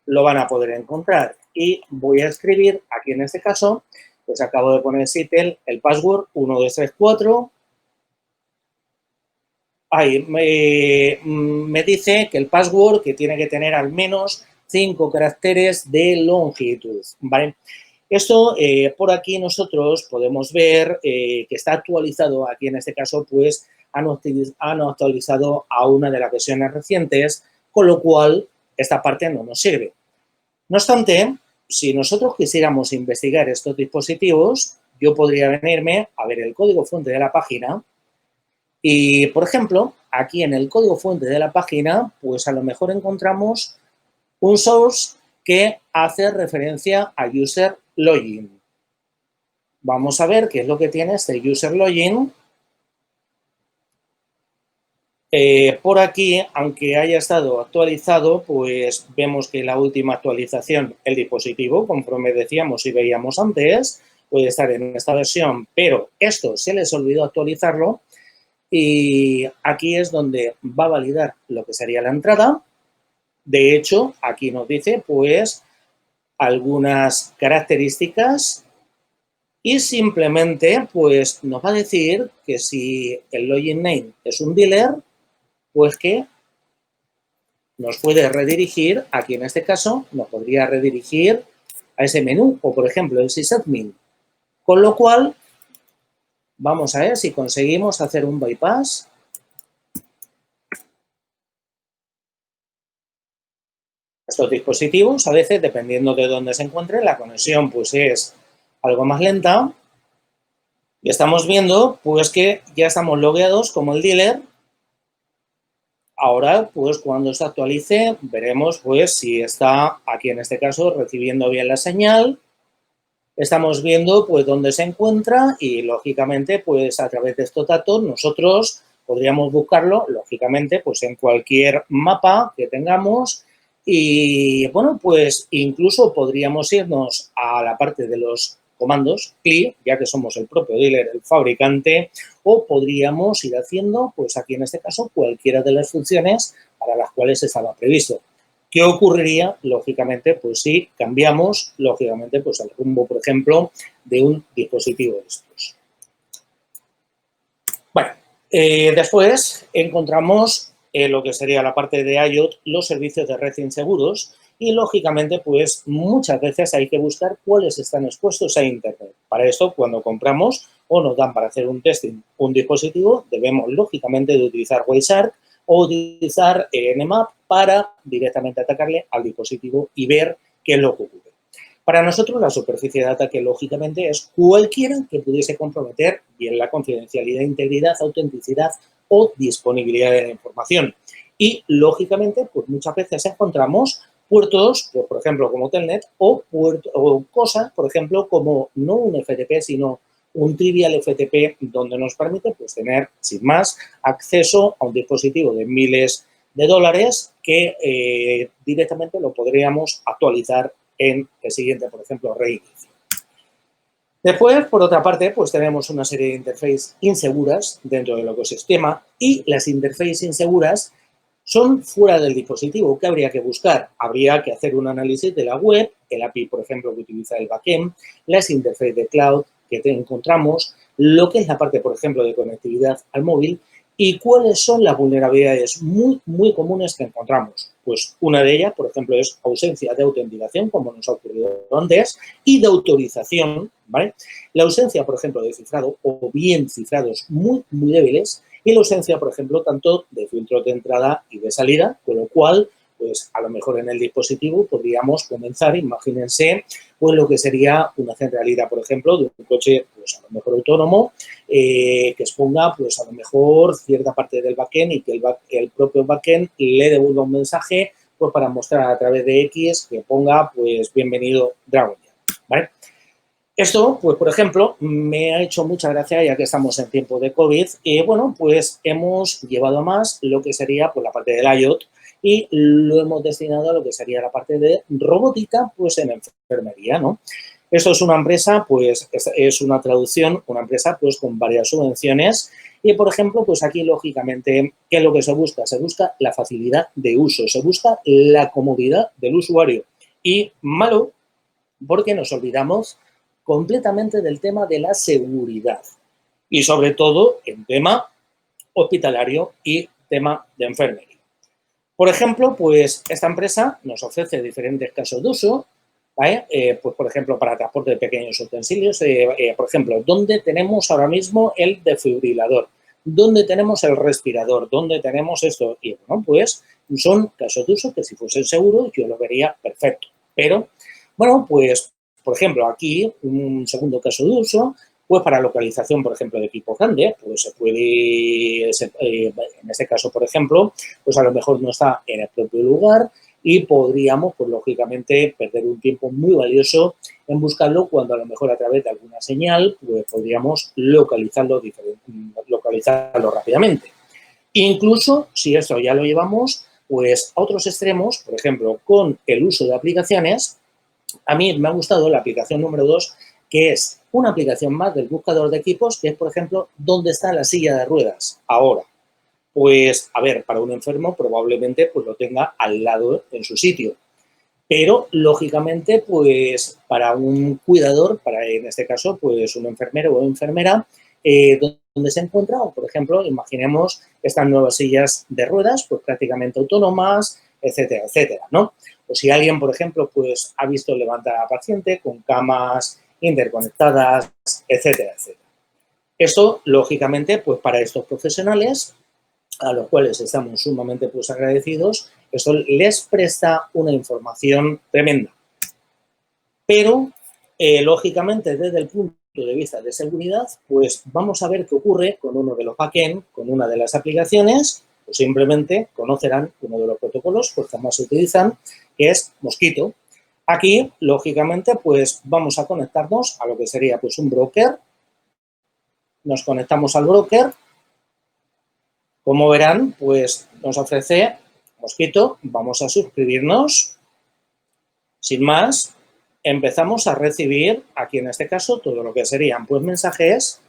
lo van a poder encontrar. Y voy a escribir aquí en este caso, pues acabo de poner CITEL, el password 1234. Ahí me dice que el password que tiene que tener al menos 5 caracteres de longitud, ¿vale? Esto por aquí nosotros podemos ver que está actualizado, aquí en este caso pues han actualizado a una de las versiones recientes, con lo cual esta parte no nos sirve. No obstante, si nosotros quisiéramos investigar estos dispositivos, yo podría venirme a ver el código fuente de la página y, por ejemplo, aquí en el código fuente de la página, pues a lo mejor encontramos un source que hace referencia a user login. Vamos a ver qué es lo que tiene este user login. Por aquí, aunque haya estado actualizado, pues vemos que la última actualización, el dispositivo, conforme decíamos y veíamos antes, puede estar en esta versión, pero esto se les olvidó actualizarlo y aquí es donde va a validar lo que sería la entrada. De hecho, aquí nos dice, pues, algunas características y simplemente, pues, nos va a decir que si el login name es un dealer, pues que nos puede redirigir, aquí en este caso, nos podría redirigir a ese menú, o por ejemplo, el sysadmin. Con lo cual, vamos a ver si conseguimos hacer un bypass. Estos dispositivos, a veces, dependiendo de dónde se encuentren, la conexión pues es algo más lenta. Y estamos viendo pues que ya estamos logueados como el dealer. Ahora, pues cuando se actualice, veremos pues si está aquí en este caso recibiendo bien la señal. Estamos viendo pues dónde se encuentra y lógicamente pues a través de estos datos nosotros podríamos buscarlo lógicamente pues en cualquier mapa que tengamos y bueno pues incluso podríamos irnos a la parte de los comandos CLI, ya que somos el propio dealer, el fabricante, o podríamos ir haciendo, pues aquí en este caso, cualquiera de las funciones para las cuales estaba previsto. ¿Qué ocurriría? Lógicamente, pues si cambiamos, lógicamente, pues el rumbo, por ejemplo, de un dispositivo de estos. Bueno, después encontramos lo que sería la parte de IoT, los servicios de red inseguros, y, lógicamente, pues muchas veces hay que buscar cuáles están expuestos a Internet. Para esto, cuando compramos o nos dan para hacer un testing un dispositivo, debemos, lógicamente, de utilizar Wireshark o utilizar Nmap para directamente atacarle al dispositivo y ver qué es lo que ocurre. Para nosotros, la superficie de ataque, lógicamente, es cualquiera que pudiese comprometer bien la confidencialidad, integridad, autenticidad o disponibilidad de la información. Y, lógicamente, pues muchas veces encontramos puertos, pues, por ejemplo, como Telnet, o cosas, por ejemplo, como no un FTP, sino un trivial FTP, donde nos permite pues, tener, sin más, acceso a un dispositivo de miles de dólares que directamente lo podríamos actualizar en el siguiente, por ejemplo, reinicio. Después, por otra parte, pues tenemos una serie de interfaces inseguras dentro del ecosistema y las interfaces inseguras son fuera del dispositivo. ¿Qué habría que buscar? Habría que hacer un análisis de la web, el API, por ejemplo, que utiliza el backend, las interfaces de cloud que encontramos, lo que es la parte, por ejemplo, de conectividad al móvil y cuáles son las vulnerabilidades muy comunes que encontramos. Pues una de ellas, por ejemplo, es ausencia de autenticación, como nos ha ocurrido antes, y de autorización, ¿vale? La ausencia, por ejemplo, de cifrado o bien cifrados muy débiles y la ausencia, por ejemplo, tanto de filtros de entrada y de salida, con lo cual, pues a lo mejor en el dispositivo podríamos comenzar, imagínense, pues lo que sería una centralidad, por ejemplo, de un coche, pues a lo mejor autónomo, que exponga, pues a lo mejor cierta parte del backend y que el propio backend le devuelva un mensaje, pues para mostrar a través de X que ponga, pues bienvenido Dragonjet, ¿vale? Esto, pues, por ejemplo, me ha hecho mucha gracia, ya que estamos en tiempo de COVID, y bueno, pues hemos llevado a más lo que sería pues, la parte del IoT y lo hemos destinado a lo que sería la parte de robótica, pues en enfermería, ¿no? Esto es una empresa, pues es una traducción, una empresa pues con varias subvenciones y, por ejemplo, pues aquí, lógicamente, ¿qué es lo que se busca? Se busca la facilidad de uso, se busca la comodidad del usuario y malo porque nos olvidamos completamente del tema de la seguridad y sobre todo en tema hospitalario y tema de enfermería. Por ejemplo, pues esta empresa nos ofrece diferentes casos de uso, ¿vale? Pues por ejemplo, para transporte de pequeños utensilios, por ejemplo, ¿dónde tenemos ahora mismo el desfibrilador? ¿Dónde tenemos el respirador? ¿Dónde tenemos esto? Y bueno, pues son casos de uso que si fuesen seguros yo lo vería perfecto. Pero, bueno, pues por ejemplo, aquí un segundo caso de uso, pues para localización, por ejemplo, de equipos grandes, pues se puede, en este caso, por ejemplo, pues a lo mejor no está en el propio lugar y podríamos, pues lógicamente, perder un tiempo muy valioso en buscarlo cuando a lo mejor a través de alguna señal, pues podríamos localizarlo rápidamente. Incluso, si esto ya lo llevamos, pues a otros extremos, por ejemplo, con el uso de aplicaciones. A mí me ha gustado la aplicación número 2, que es una aplicación más del buscador de equipos, que es, por ejemplo, ¿dónde está la silla de ruedas ahora? Pues, a ver, para un enfermo probablemente pues lo tenga al lado en su sitio. Pero, lógicamente, pues para un cuidador, para en este caso, pues un enfermero o enfermera, ¿dónde se encuentra? O, por ejemplo, imaginemos estas nuevas sillas de ruedas, pues prácticamente autónomas, etcétera, etcétera, ¿no? O si alguien, por ejemplo, pues ha visto levantar a paciente con camas interconectadas, etcétera, etcétera. Esto, lógicamente, pues para estos profesionales, a los cuales estamos sumamente pues agradecidos, esto les presta una información tremenda. Pero, lógicamente, desde el punto de vista de seguridad, pues vamos a ver qué ocurre con uno de los backend, con una de las aplicaciones, pues simplemente conocerán uno de los protocolos pues, que más se utilizan, que es Mosquito. Aquí, lógicamente, pues vamos a conectarnos a lo que sería pues un broker. Nos conectamos al broker. Como verán, pues nos ofrece Mosquito. Vamos a suscribirnos. Sin más, empezamos a recibir, aquí en este caso, todo lo que serían pues mensajes.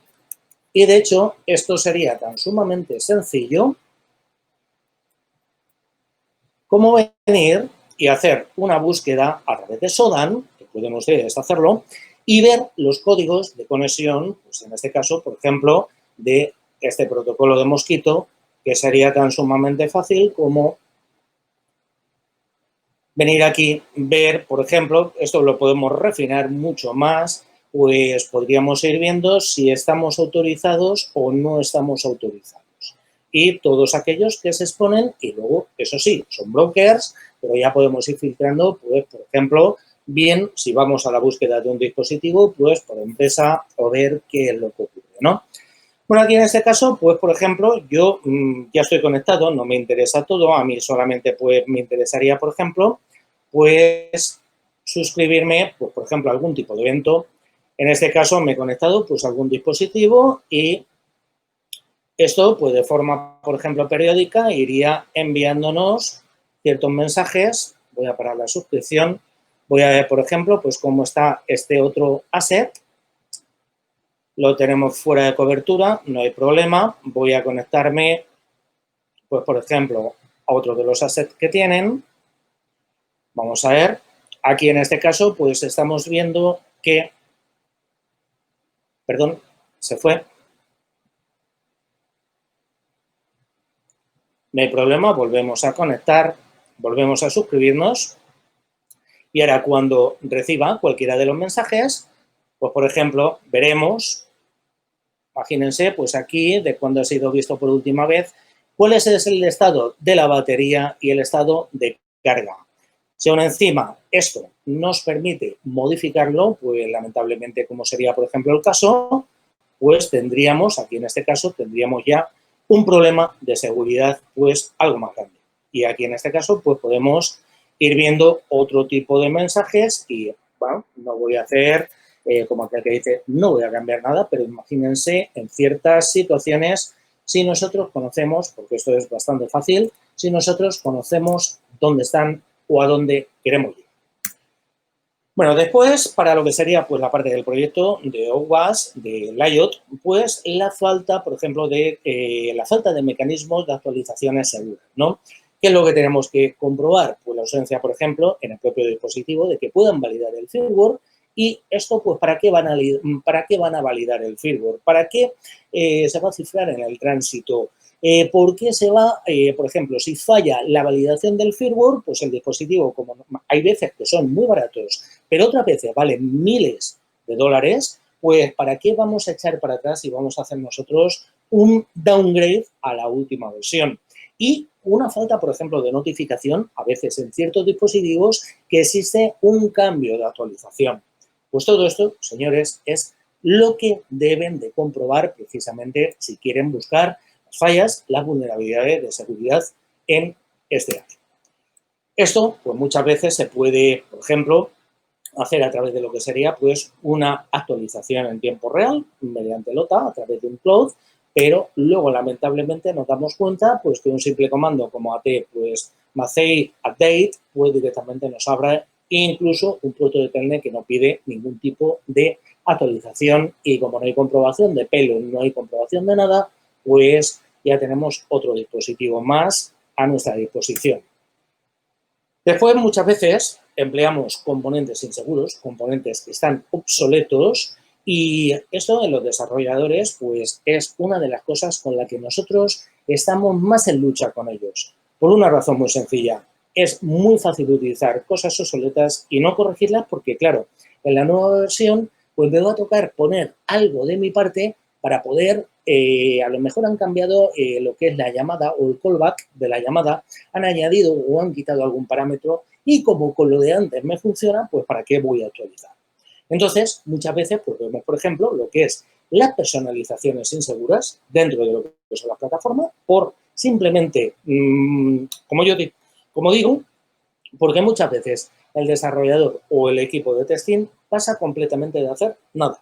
Y de hecho, esto sería tan sumamente sencillo como venir y hacer una búsqueda a través de Sodan, que podemos hacerlo, y ver los códigos de conexión, pues en este caso, por ejemplo, de este protocolo de Mosquito, que sería tan sumamente fácil como venir aquí, ver, por ejemplo, esto lo podemos refinar mucho más, pues podríamos ir viendo si estamos autorizados o no estamos autorizados. Y todos aquellos que se exponen, y luego, eso sí, son brokers, pero ya podemos ir filtrando, pues, por ejemplo, bien, si vamos a la búsqueda de un dispositivo, pues, por empresa o ver qué es lo que ocurre, ¿no? Bueno, aquí en este caso, pues, por ejemplo, yo ya estoy conectado, no me interesa todo, a mí solamente, pues, me interesaría, por ejemplo, pues suscribirme, pues por ejemplo, a algún tipo de evento. En este caso me he conectado pues a algún dispositivo y esto pues de forma, por ejemplo, periódica iría enviándonos ciertos mensajes. Voy a parar la suscripción. Voy a ver, por ejemplo, pues cómo está este otro asset. Lo tenemos fuera de cobertura, no hay problema. Voy a conectarme, pues por ejemplo, a otro de los assets que tienen. Vamos a ver. Aquí en este caso, pues estamos viendo que, perdón, se fue. No hay problema, volvemos a conectar, volvemos a suscribirnos y ahora cuando reciba cualquiera de los mensajes, pues por ejemplo, veremos, imagínense, pues aquí de cuando ha sido visto por última vez, cuál es el estado de la batería y el estado de carga. Si aún encima esto nos permite modificarlo, pues lamentablemente, como sería por ejemplo el caso, pues tendríamos, aquí en este caso, tendríamos ya un problema de seguridad pues algo más grande. Y aquí en este caso pues podemos ir viendo otro tipo de mensajes y bueno, no voy a hacer como aquel que dice no voy a cambiar nada, pero imagínense en ciertas situaciones si nosotros conocemos, porque esto es bastante fácil, si nosotros conocemos dónde están o a dónde queremos ir. Bueno, después, para lo que sería pues, la parte del proyecto de OWASP, de LIOT, pues la falta, por ejemplo, la falta de mecanismos de actualizaciones seguras, ¿no? ¿Qué es lo que tenemos que comprobar? Pues la ausencia, por ejemplo, en el propio dispositivo de que puedan validar el firmware y esto, pues, ¿para qué van a validar el firmware? ¿Para qué se va a cifrar en el tránsito? ¿Por qué se va, por ejemplo, si falla la validación del firmware, pues el dispositivo, como hay veces que son muy baratos, pero otras veces valen miles de dólares, pues ¿para qué vamos a echar para atrás y vamos a hacer nosotros un downgrade a la última versión? Y una falta, por ejemplo, de notificación, a veces en ciertos dispositivos, que existe un cambio de actualización. Pues todo esto, señores, es lo que deben de comprobar precisamente si quieren buscar las fallas, las vulnerabilidades de seguridad en este área. Esto, pues muchas veces se puede, por ejemplo, hacer a través de lo que sería pues una actualización en tiempo real mediante LOTA a través de un cloud, pero luego lamentablemente nos damos cuenta pues que un simple comando como at pues macei update pues directamente nos abra incluso un proto de telnet que no pide ningún tipo de actualización y como no hay comprobación de pelo, no hay comprobación de nada, pues ya tenemos otro dispositivo más a nuestra disposición. Después, muchas veces empleamos componentes inseguros, componentes que están obsoletos y esto en los desarrolladores pues es una de las cosas con la que nosotros estamos más en lucha con ellos. Por una razón muy sencilla, es muy fácil utilizar cosas obsoletas y no corregirlas porque, claro, en la nueva versión pues me va a tocar poner algo de mi parte para poder, a lo mejor han cambiado lo que es la llamada o el callback de la llamada, han añadido o han quitado algún parámetro y como con lo de antes me funciona, pues ¿para qué voy a actualizar? Entonces, muchas veces, pues vemos, por ejemplo, lo que es las personalizaciones inseguras dentro de lo que son las plataformas por simplemente, como digo, porque muchas veces el desarrollador o el equipo de testing pasa completamente de hacer nada.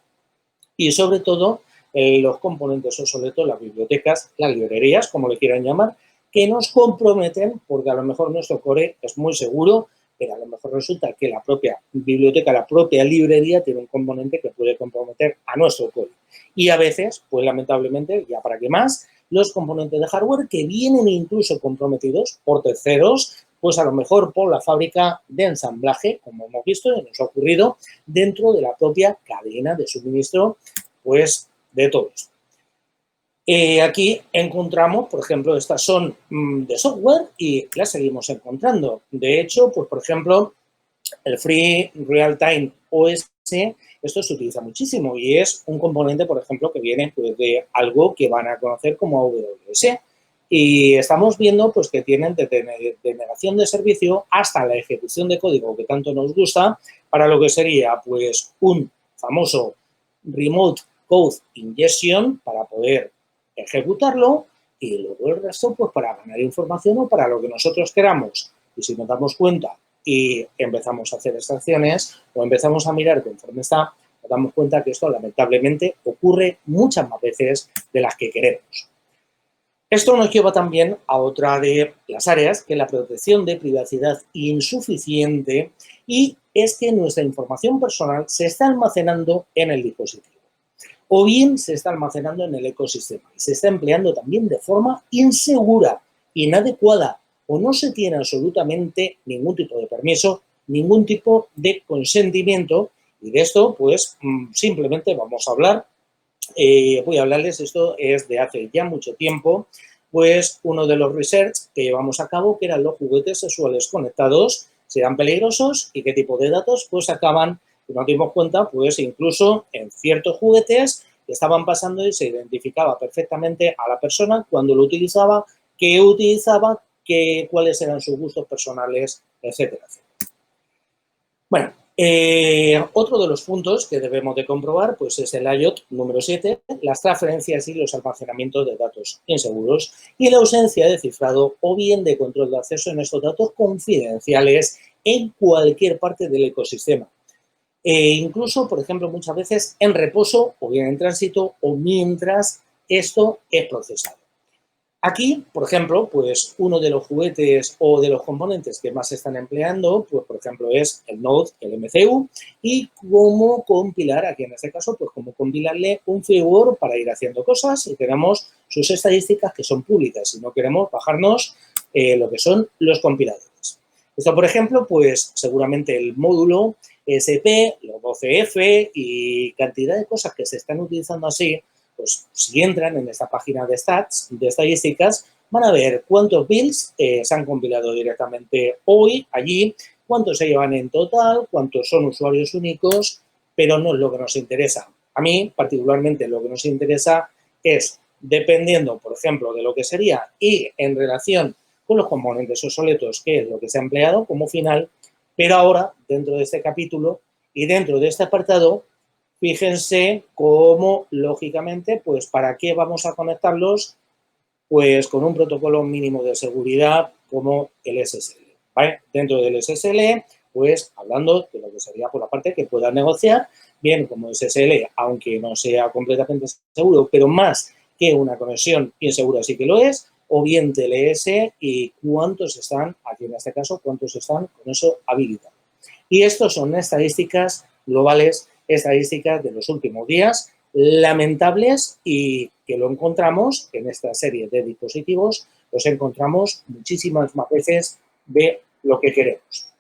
Y sobre todo, los componentes obsoletos, las bibliotecas, las librerías, como le quieran llamar, que nos comprometen, porque a lo mejor nuestro core es muy seguro, pero a lo mejor resulta que la propia biblioteca, la propia librería tiene un componente que puede comprometer a nuestro core. Y a veces, pues lamentablemente, ya para qué más, los componentes de hardware que vienen incluso comprometidos por terceros, pues a lo mejor por la fábrica de ensamblaje, como hemos visto y nos ha ocurrido, dentro de la propia cadena de suministro, pues de todo esto. Aquí encontramos, por ejemplo, estas son de software y las seguimos encontrando. De hecho, pues por ejemplo, el Free Real Time OS, esto se utiliza muchísimo y es un componente, por ejemplo, que viene pues, de algo que van a conocer como AWS. Y estamos viendo pues, que tienen desde denegación de servicio hasta la ejecución de código que tanto nos gusta para lo que sería pues, un famoso Remote Code Ingestion para poder ejecutarlo y luego el resto pues para ganar información o para lo que nosotros queramos. Y si nos damos cuenta y empezamos a hacer extracciones o empezamos a mirar conforme está, nos damos cuenta que esto lamentablemente ocurre muchas más veces de las que queremos. Esto nos lleva también a otra de las áreas, que es la protección de privacidad insuficiente, y es que nuestra información personal se está almacenando en el dispositivo o bien se está almacenando en el ecosistema y se está empleando también de forma insegura, inadecuada, o no se tiene absolutamente ningún tipo de permiso, ningún tipo de consentimiento, y de esto pues simplemente vamos a hablar. Voy a hablarles, esto es de hace ya mucho tiempo, pues uno de los research que llevamos a cabo, que eran los juguetes sexuales conectados, serán peligrosos y qué tipo de datos pues acaban, y nos dimos cuenta pues incluso en ciertos juguetes que estaban pasando y se identificaba perfectamente a la persona cuando lo utilizaba, qué utilizaba, cuáles eran sus gustos personales, etcétera, etcétera. Bueno, otro de los puntos que debemos de comprobar pues es el IoT número 7, las transferencias y los almacenamientos de datos inseguros y la ausencia de cifrado o bien de control de acceso en estos datos confidenciales en cualquier parte del ecosistema. Incluso, por ejemplo, muchas veces en reposo o bien en tránsito o mientras esto es procesado. Aquí, por ejemplo, pues uno de los juguetes o de los componentes que más se están empleando, pues por ejemplo, es el Node, el MCU, y cómo compilar, aquí en este caso, pues cómo compilarle un firmware para ir haciendo cosas y tenemos sus estadísticas que son públicas y no queremos bajarnos lo que son los compiladores. Esto, por ejemplo, pues seguramente el módulo SP, los 12F y cantidad de cosas que se están utilizando así, pues si entran en esta página de stats, de estadísticas, van a ver cuántos builds se han compilado directamente hoy, allí, cuántos se llevan en total, cuántos son usuarios únicos, pero no es lo que nos interesa. A mí, particularmente, lo que nos interesa es, dependiendo, por ejemplo, de lo que sería y en relación con los componentes obsoletos, que es lo que se ha empleado como final, pero ahora, dentro de este capítulo y dentro de este apartado, fíjense cómo, lógicamente, pues ¿para qué vamos a conectarlos? Pues con un protocolo mínimo de seguridad como el SSL, ¿vale? Dentro del SSL, pues hablando de lo que sería por la parte que pueda negociar, bien como SSL, aunque no sea completamente seguro, pero más que una conexión insegura sí que lo es, o bien TLS y cuántos están, aquí en este caso, cuántos están con eso habilitados. Y estos son estadísticas globales, estadísticas de los últimos días, lamentables y que lo encontramos en esta serie de dispositivos, los encontramos muchísimas más veces de lo que queremos.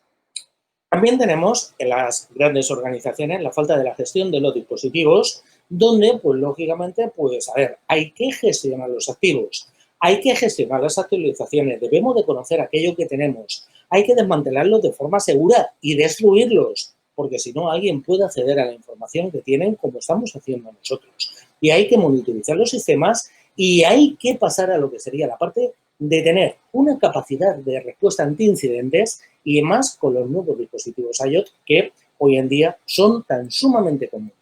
También tenemos en las grandes organizaciones la falta de la gestión de los dispositivos, donde, pues lógicamente, pues a ver, hay que gestionar los activos, hay que gestionar las actualizaciones, debemos de conocer aquello que tenemos, hay que desmantelarlos de forma segura y destruirlos, porque si no alguien puede acceder a la información que tienen como estamos haciendo nosotros. Y hay que monitorizar los sistemas y hay que pasar a lo que sería la parte de tener una capacidad de respuesta ante incidentes y más con los nuevos dispositivos IoT que hoy en día son tan sumamente comunes.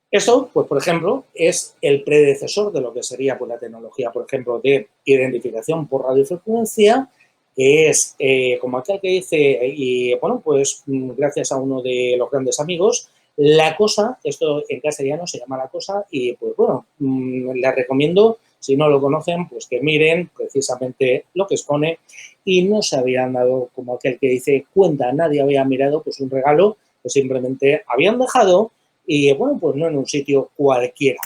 Esto, pues, por ejemplo, es el predecesor de lo que sería pues, la tecnología, por ejemplo, de identificación por radiofrecuencia, que es, como aquel que dice, y bueno, pues gracias a uno de los grandes amigos, La Cosa, esto en castellano se llama La Cosa, y pues bueno, les recomiendo, si no lo conocen, pues que miren precisamente lo que expone y no se habían dado, como aquel que dice, cuenta, nadie había mirado pues un regalo, pues simplemente habían dejado y bueno, pues no en un sitio cualquiera.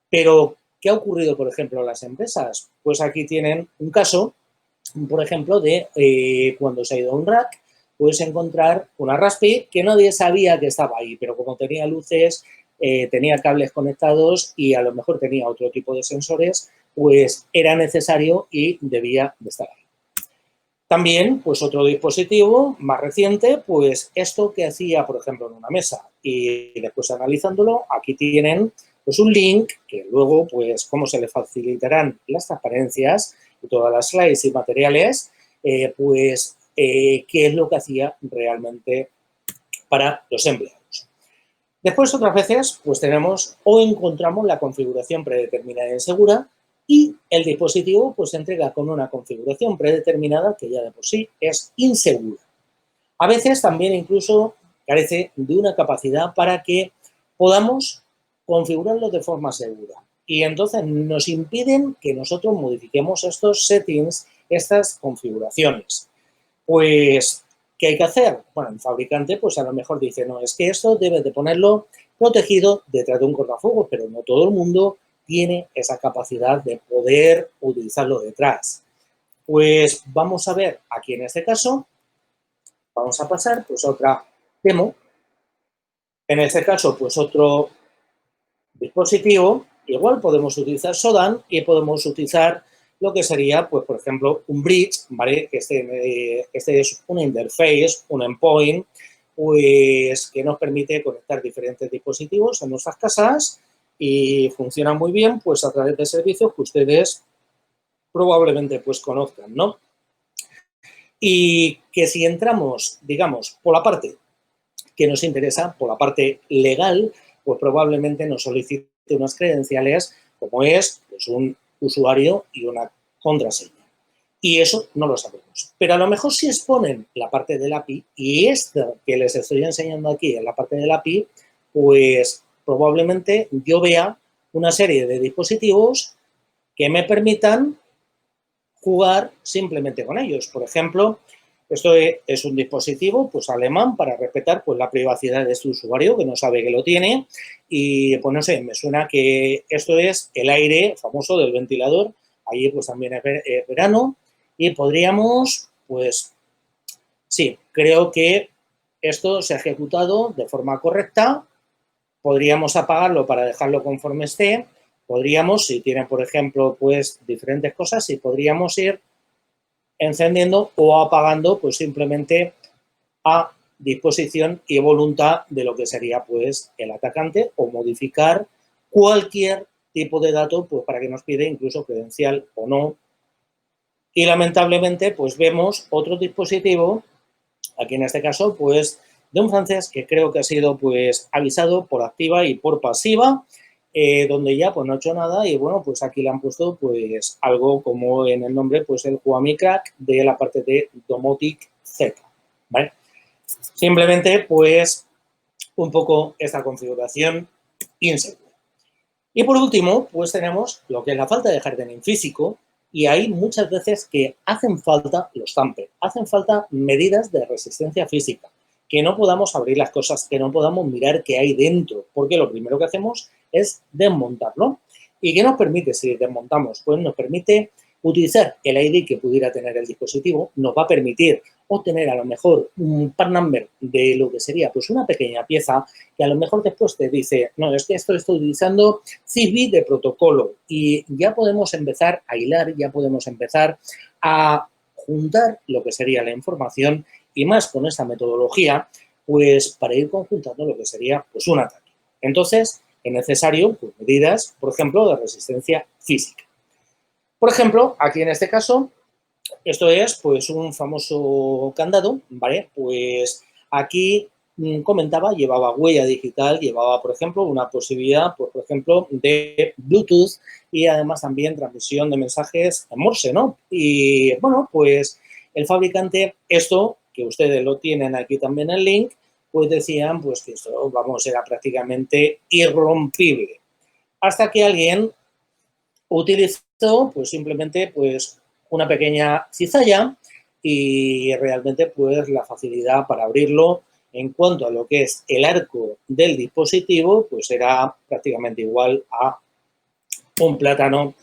Pero, ¿qué ha ocurrido, por ejemplo, en las empresas? Pues aquí tienen un caso, por ejemplo, de cuando se ha ido a un rack, puedes encontrar una Raspberry que nadie sabía que estaba ahí, pero como tenía luces, tenía cables conectados y a lo mejor tenía otro tipo de sensores, pues era necesario y debía de estar ahí. También, pues otro dispositivo más reciente, pues esto que hacía, por ejemplo, en una mesa y después analizándolo, aquí tienen pues un link que luego, pues, cómo se le facilitarán las transparencias y todas las slides y materiales, qué es lo que hacía realmente para los empleados. Después, otras veces, pues tenemos o encontramos la configuración predeterminada y segura, y el dispositivo pues se entrega con una configuración predeterminada que ya de por sí es insegura. A veces también incluso carece de una capacidad para que podamos configurarlo de forma segura. Y entonces nos impiden que nosotros modifiquemos estos settings, estas configuraciones. Pues, ¿qué hay que hacer? Bueno, el fabricante pues a lo mejor dice, no, es que esto debes de ponerlo protegido detrás de un cortafuegos, pero no todo el mundo tiene esa capacidad de poder utilizarlo detrás. Pues vamos a ver aquí en este caso, vamos a pasar pues a otra demo. En este caso, pues otro dispositivo, igual podemos utilizar SODAN y podemos utilizar lo que sería, pues por ejemplo, un bridge, ¿vale? Este es un interface, un endpoint, pues que nos permite conectar diferentes dispositivos en nuestras casas y funciona muy bien, pues a través de servicios que ustedes probablemente pues conozcan, ¿no? Y que si entramos, digamos, por la parte que nos interesa, por la parte legal, pues probablemente nos solicite unas credenciales como es pues, un usuario y una contraseña. Y eso no lo sabemos. Pero a lo mejor si exponen la parte del API y esto que les estoy enseñando aquí en la parte del API, pues probablemente yo vea una serie de dispositivos que me permitan jugar simplemente con ellos. Por ejemplo, esto es un dispositivo pues, alemán para respetar pues, la privacidad de su usuario, que no sabe que lo tiene. Y pues no sé, me suena que esto es el aire famoso del ventilador. Allí pues también es verano. Y podríamos, pues sí, creo que esto se ha ejecutado de forma correcta. Podríamos apagarlo para dejarlo conforme esté. Podríamos, si tiene, por ejemplo, pues diferentes cosas, y podríamos ir encendiendo o apagando pues simplemente a disposición y voluntad de lo que sería pues el atacante o modificar cualquier tipo de dato pues para que nos pide incluso credencial o no. Y lamentablemente pues vemos otro dispositivo, aquí en este caso pues de un francés que creo que ha sido pues avisado por activa y por pasiva, donde ya pues no ha hecho nada y bueno, pues aquí le han puesto pues algo como en el nombre pues el Huami Crack de la parte de Domotic Z, ¿vale? Simplemente pues un poco esta configuración insegura. Y por último pues tenemos lo que es la falta de hardening físico y hay muchas veces que hacen falta los tamper, hacen falta medidas de resistencia física, que no podamos abrir las cosas, que no podamos mirar qué hay dentro, porque lo primero que hacemos es desmontarlo. ¿Y qué nos permite si desmontamos? Pues nos permite utilizar el ID que pudiera tener el dispositivo, nos va a permitir obtener a lo mejor un part number de lo que sería pues una pequeña pieza que a lo mejor después te dice, no, es que esto estoy utilizando ZigBee de protocolo y ya podemos empezar a hilar, ya podemos empezar a juntar lo que sería la información y más con esta metodología, pues para ir conjuntando lo que sería pues un ataque. Entonces, es necesario pues, medidas, por ejemplo, de resistencia física. Por ejemplo, aquí en este caso, esto es pues un famoso candado, ¿vale? Pues aquí comentaba, llevaba huella digital, llevaba, por ejemplo, una posibilidad, pues, por ejemplo, de Bluetooth y además también transmisión de mensajes en Morse, ¿no? Y, bueno, pues el fabricante, esto, que ustedes lo tienen aquí también el link, pues decían pues que esto, vamos, era prácticamente irrompible. Hasta que alguien utilizó, pues simplemente, pues una pequeña cizalla y realmente, pues la facilidad para abrirlo en cuanto a lo que es el arco del dispositivo, pues era prácticamente igual a un plátano.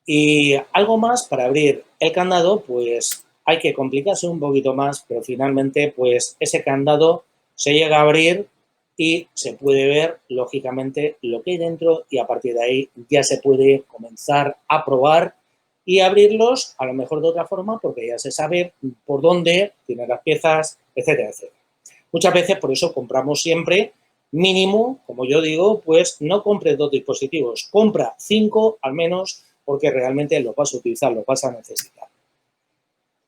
Y algo más para abrir el candado, pues hay que complicarse un poquito más, pero finalmente, pues ese candado se llega a abrir y se puede ver, lógicamente, lo que hay dentro y a partir de ahí ya se puede comenzar a probar y abrirlos, a lo mejor de otra forma, porque ya se sabe por dónde tiene las piezas, etcétera, etcétera. Muchas veces, por eso, compramos siempre mínimo, como yo digo, pues no compres 2 dispositivos, compra 5 al menos, porque realmente los vas a utilizar, los vas a necesitar.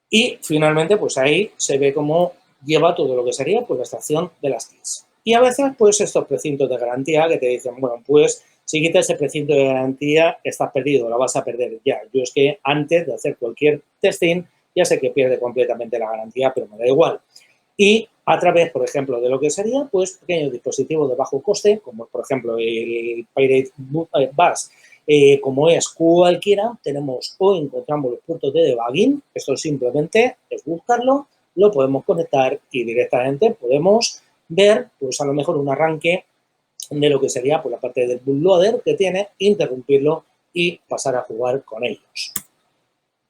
Y finalmente, pues ahí se ve cómo lleva todo lo que sería pues, la extracción de las keys. Y a veces, pues estos precintos de garantía que te dicen, bueno, pues si quitas ese precinto de garantía, estás perdido, la vas a perder ya. Yo es que antes de hacer cualquier testing, ya sé que pierde completamente la garantía, pero me da igual. y a través, por ejemplo, de lo que sería, pues, pequeños dispositivos de bajo coste, como por ejemplo el Pirate Bus, como es cualquiera, tenemos o encontramos los puntos de debugging. Esto simplemente es buscarlo, lo podemos conectar y directamente podemos ver, pues a lo mejor un arranque de lo que sería por la parte del bootloader que tiene, interrumpirlo y pasar a jugar con ellos.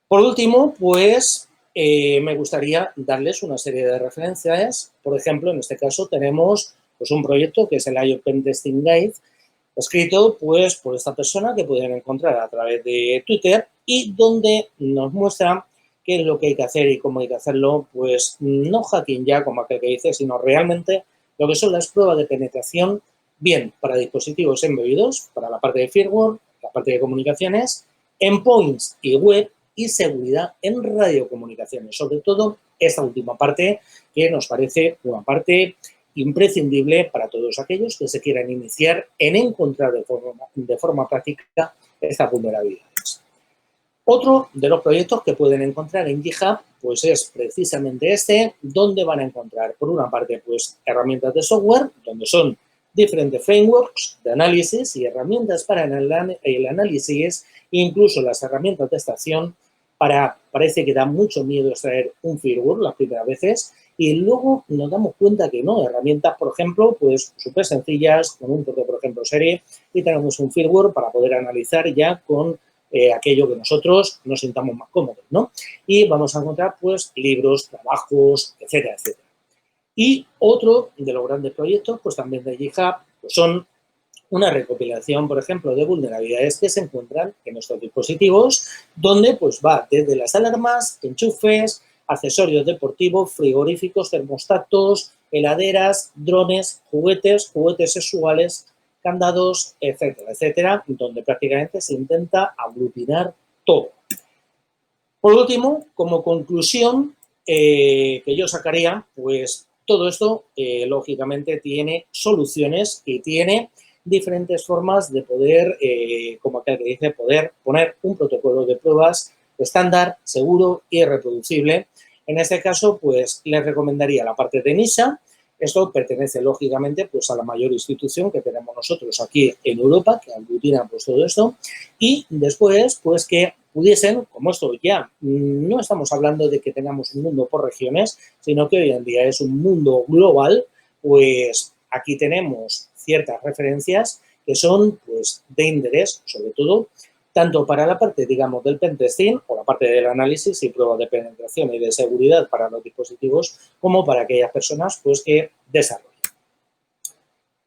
Por último, pues me gustaría darles una serie de referencias. Por ejemplo, en este caso tenemos pues, un proyecto que es el IO Pen Testing Guide, escrito pues, por esta persona que pueden encontrar a través de Twitter y donde nos muestra qué es lo que hay que hacer y cómo hay que hacerlo, pues no hacking ya como aquel que dice, sino realmente lo que son las pruebas de penetración, bien para dispositivos embebidos, para la parte de firmware, la parte de comunicaciones, endpoints y web, y seguridad en radiocomunicaciones, sobre todo esta última parte que nos parece una parte imprescindible para todos aquellos que se quieran iniciar en encontrar de forma práctica estas vulnerabilidades. Otro de los proyectos que pueden encontrar en GitHub pues es precisamente este, donde van a encontrar por una parte pues herramientas de software, donde son diferentes frameworks de análisis y herramientas para el análisis, incluso las herramientas de estación. Parece que da mucho miedo extraer un firmware las primeras veces y luego nos damos cuenta que no, herramientas, por ejemplo, pues súper sencillas, con un toque, por ejemplo, serie, y tenemos un firmware para poder analizar ya con aquello que nosotros nos sintamos más cómodos, ¿no? Y vamos a encontrar, pues, libros, trabajos, etcétera, etcétera. Y otro de los grandes proyectos, pues también de GitHub, pues son una recopilación, por ejemplo, de vulnerabilidades que se encuentran en nuestros dispositivos, donde pues va desde las alarmas, enchufes, accesorios deportivos, frigoríficos, termostatos, heladeras, drones, juguetes sexuales, candados, etcétera, etcétera, donde prácticamente se intenta aglutinar todo. Por último, como conclusión que yo sacaría, pues todo esto, lógicamente, tiene soluciones y tiene diferentes formas de poder, como aquel que dice, poder poner un protocolo de pruebas estándar, seguro y reproducible. En este caso, pues les recomendaría la parte de NISA. Esto pertenece, lógicamente, pues a la mayor institución que tenemos nosotros aquí en Europa, que aglutina pues todo esto. Y después, pues que pudiesen, como esto ya no estamos hablando de que tengamos un mundo por regiones, sino que hoy en día es un mundo global, pues aquí tenemos ciertas referencias que son pues de interés, sobre todo, tanto para la parte, digamos, del pentesting o la parte del análisis y pruebas de penetración y de seguridad para los dispositivos, como para aquellas personas pues que desarrollan.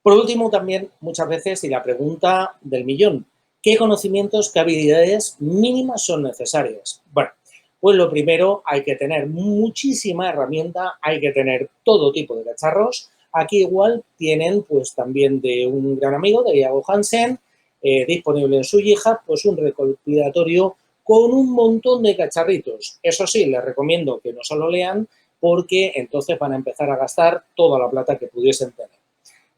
Por último, también muchas veces, y la pregunta del millón, ¿qué conocimientos, qué habilidades mínimas son necesarias? Bueno, pues lo primero, hay que tener muchísima herramienta, hay que tener todo tipo de cacharros. Aquí igual tienen pues también de un gran amigo, de Iago Hansen, disponible en su GitHub, pues un recopilatorio con un montón de cacharritos. Eso sí, les recomiendo que no se lo lean porque entonces van a empezar a gastar toda la plata que pudiesen tener.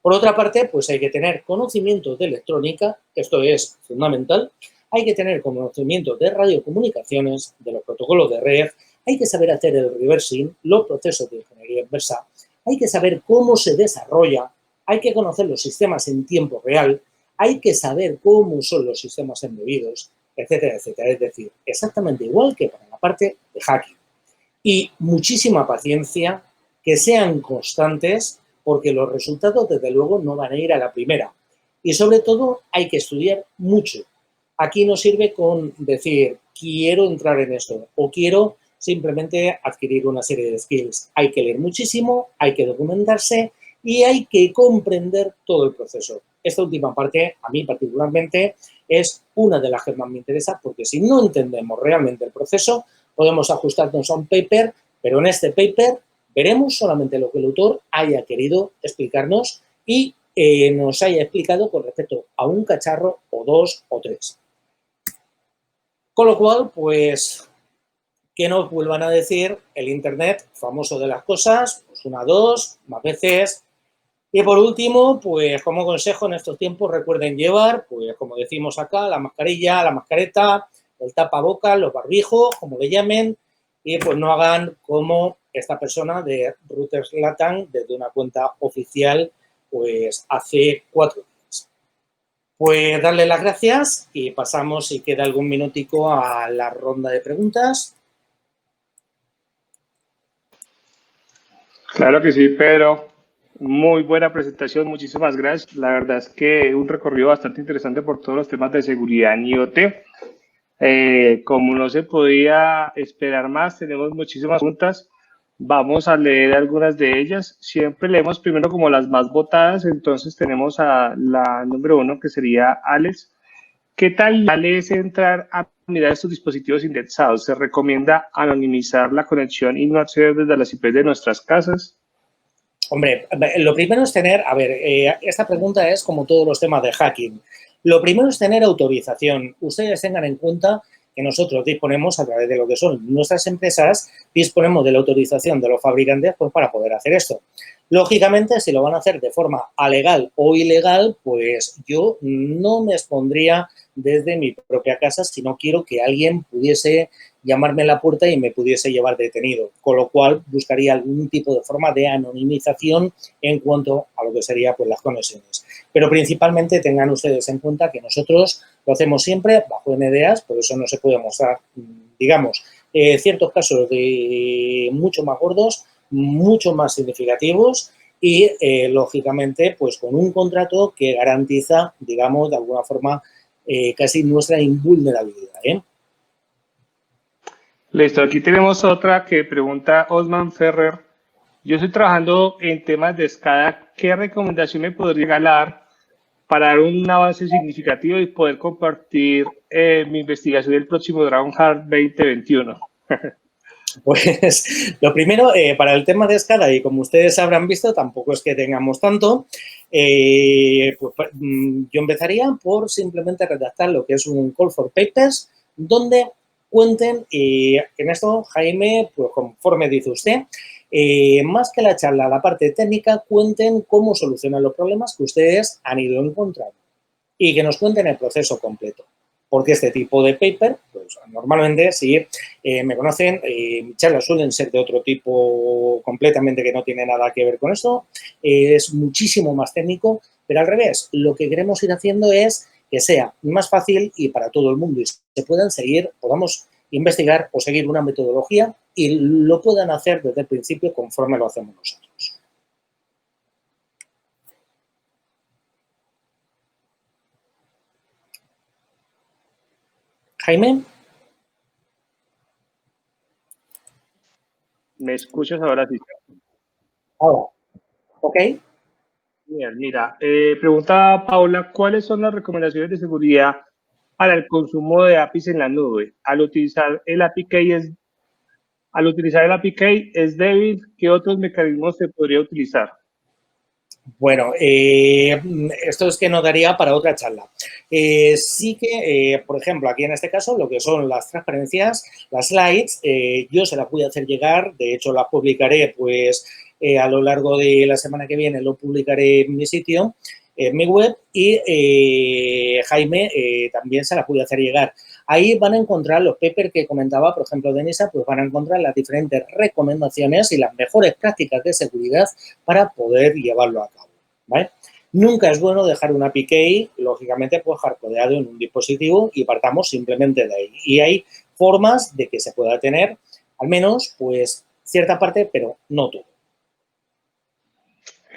Por otra parte, pues hay que tener conocimientos de electrónica, esto es fundamental, hay que tener conocimientos de radiocomunicaciones, de los protocolos de red, hay que saber hacer el reversing, los procesos de ingeniería inversa, hay que saber cómo se desarrolla, hay que conocer los sistemas en tiempo real, hay que saber cómo son los sistemas embebidos, etcétera, etcétera. Es decir, exactamente igual que para la parte de hacking. Y muchísima paciencia, que sean constantes, porque los resultados, desde luego, no van a ir a la primera. Y sobre todo, hay que estudiar mucho. Aquí no sirve con decir, quiero entrar en esto o quiero simplemente adquirir una serie de skills. Hay que leer muchísimo, hay que documentarse y hay que comprender todo el proceso. Esta última parte, a mí particularmente, es una de las que más me interesa porque si no entendemos realmente el proceso, podemos ajustarnos a un paper, pero en este paper veremos solamente lo que el autor haya querido explicarnos y nos haya explicado con respecto a un cacharro o dos o tres. Con lo cual, pues, que nos vuelvan a decir el Internet, famoso de las cosas, pues una, dos, más veces. Y por último, pues como consejo en estos tiempos, recuerden llevar, pues como decimos acá, la mascarilla, la mascareta, el tapabocas, los barbijos, como le llamen, y pues no hagan como esta persona de Routers LATAM desde una cuenta oficial pues hace 4 días. Pues darle las gracias y pasamos, si queda algún minutico, a la ronda de preguntas. Claro que sí, Pedro. Muy buena presentación, muchísimas gracias. La verdad es que un recorrido bastante interesante por todos los temas de seguridad en IoT. Como no se podía esperar más, tenemos muchísimas preguntas. Vamos a leer algunas de ellas. Siempre leemos primero como las más votadas. Entonces tenemos a la número 1, que sería Alex. ¿Qué tal es entrar a mirar estos dispositivos indexados? ¿Se recomienda anonimizar la conexión y no acceder desde las IPs de nuestras casas? Hombre, lo primero es tener, a ver, esta pregunta es como todos los temas de hacking. Lo primero es tener autorización. Ustedes tengan en cuenta que nosotros disponemos, a través de lo que son nuestras empresas, disponemos de la autorización de los fabricantes pues, para poder hacer esto. Lógicamente, si lo van a hacer de forma alegal o ilegal, pues yo no me expondría desde mi propia casa si no quiero que alguien pudiese llamarme a la puerta y me pudiese llevar detenido, con lo cual buscaría algún tipo de forma de anonimización en cuanto a lo que sería pues, las conexiones. Pero principalmente tengan ustedes en cuenta que nosotros lo hacemos siempre bajo NDAs, por eso no se puede mostrar, digamos, ciertos casos de mucho más gordos, mucho más significativos y, lógicamente, pues con un contrato que garantiza, digamos, de alguna forma, casi nuestra invulnerabilidad, Listo, aquí tenemos otra que pregunta Osman Ferrer. Yo estoy trabajando en temas de SCADA. ¿Qué recomendación me podría regalar para dar un avance significativo y poder compartir mi investigación del próximo Dragon Heart 2021? Pues lo primero, para el tema de SCADA, y como ustedes habrán visto, tampoco es que tengamos tanto, yo empezaría por simplemente redactar lo que es un call for papers, donde cuenten, en esto, Jaime, pues conforme dice usted, más que la charla, la parte técnica, cuenten cómo solucionan los problemas que ustedes han ido encontrando y que nos cuenten el proceso completo. Porque este tipo de paper, pues normalmente, si me conocen, mis charlas suelen ser de otro tipo completamente que no tiene nada que ver con esto, es muchísimo más técnico, pero al revés, lo que queremos ir haciendo es que sea más fácil y para todo el mundo y se puedan seguir, podamos investigar o seguir una metodología y lo puedan hacer desde el principio conforme lo hacemos nosotros. Jaime. ¿Me escuchas ahora sí? Ahora, ¿ok? Bien, mira, pregunta Paula, ¿cuáles son las recomendaciones de seguridad para el consumo de APIs en la nube? Al utilizar el API Key es débil, ¿qué otros mecanismos se podría utilizar? Bueno, esto es que no daría para otra charla. Sí que, por ejemplo, aquí en este caso, lo que son las transparencias, las slides, yo se las voy a hacer llegar, de hecho las publicaré pues a lo largo de la semana que viene, lo publicaré en mi sitio, en mi web y Jaime también se las voy a hacer llegar. Ahí van a encontrar los papers que comentaba, por ejemplo, Denisa, pues van a encontrar las diferentes recomendaciones y las mejores prácticas de seguridad para poder llevarlo a cabo, ¿vale? Nunca es bueno dejar una API key, lógicamente, pues hardcodeado en un dispositivo y partamos simplemente de ahí. Y hay formas de que se pueda tener, al menos, pues, cierta parte, pero no todo.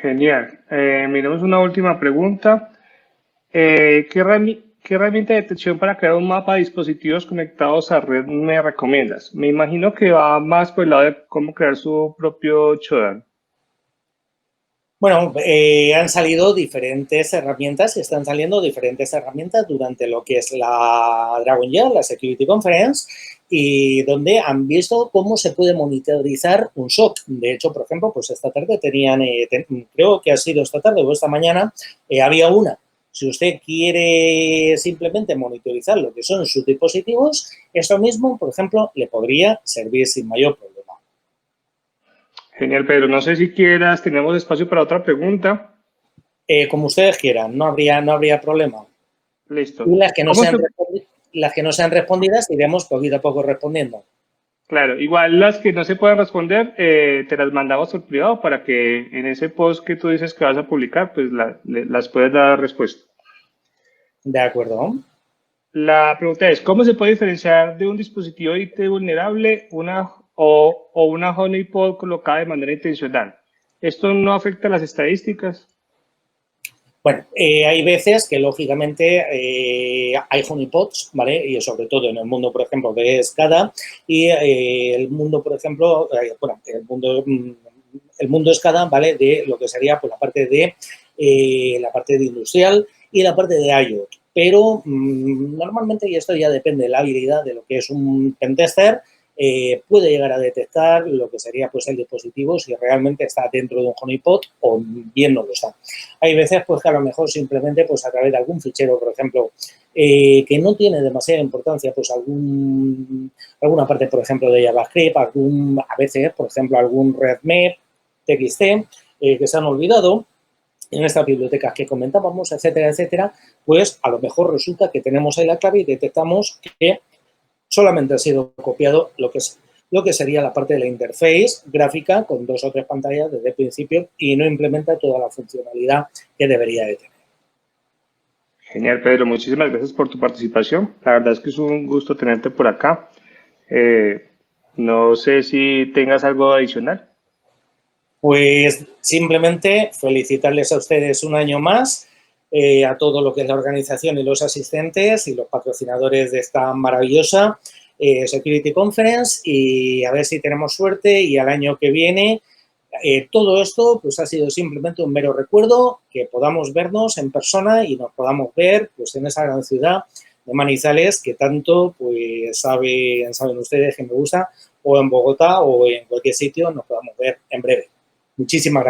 Genial. Miremos una última pregunta. ¿Qué herramienta de detección para crear un mapa de dispositivos conectados a red me recomiendas? Me imagino que va más por el lado de cómo crear su propio Shodan. Bueno, han salido diferentes herramientas y están saliendo diferentes herramientas durante lo que es la Dragon Year, la Security Conference, y donde han visto cómo se puede monitorizar un SOC. De hecho, por ejemplo, pues esta tarde tenían, creo que ha sido esta tarde o esta mañana, había una. Si usted quiere simplemente monitorizar lo que son sus dispositivos, eso mismo, por ejemplo, le podría servir sin mayor problema. Genial, Pedro. No sé si quieras, tenemos espacio para otra pregunta. Como ustedes quieran, no habría problema. Listo. Y las que no sean respondidas iremos poquito a poco respondiendo. Claro, igual las que no se puedan responder, te las mandamos por privado para que en ese post que tú dices que vas a publicar, pues las puedes dar respuesta. ¿De acuerdo? La pregunta es, ¿cómo se puede diferenciar de un dispositivo IT vulnerable o una honeypot colocada de manera intencional? ¿Esto no afecta a las estadísticas? Bueno, hay veces que, lógicamente, hay honeypots, ¿vale? Y sobre todo en el mundo, por ejemplo, de SCADA y el mundo, por ejemplo, bueno, el mundo SCADA, ¿vale? De lo que sería pues, la parte de industrial y la parte de IoT. Pero normalmente, y esto ya depende de la habilidad de lo que es un pentester, puede llegar a detectar lo que sería pues, el dispositivo si realmente está dentro de un honeypot o bien no lo está. Hay veces pues, que a lo mejor simplemente pues, a través de algún fichero, por ejemplo, que no tiene demasiada importancia, pues alguna parte, por ejemplo, de JavaScript, a veces, por ejemplo, algún RedMap, TXT, que se han olvidado en estas bibliotecas que comentábamos, etcétera, etcétera, pues a lo mejor resulta que tenemos ahí la clave y detectamos que solamente ha sido copiado lo que sería la parte de la interface gráfica con 2 o 3 pantallas desde el principio y no implementa toda la funcionalidad que debería de tener. Genial, Pedro. Muchísimas gracias por tu participación. La verdad es que es un gusto tenerte por acá. No sé si tengas algo adicional. Pues simplemente felicitarles a ustedes un año más, a todo lo que es la organización y los asistentes y los patrocinadores de esta maravillosa Security Conference y a ver si tenemos suerte y al año que viene todo esto pues ha sido simplemente un mero recuerdo, que podamos vernos en persona y nos podamos ver pues en esa gran ciudad de Manizales que tanto pues saben ustedes que me gusta, o en Bogotá o en cualquier sitio nos podamos ver en breve. Muchísimas gracias.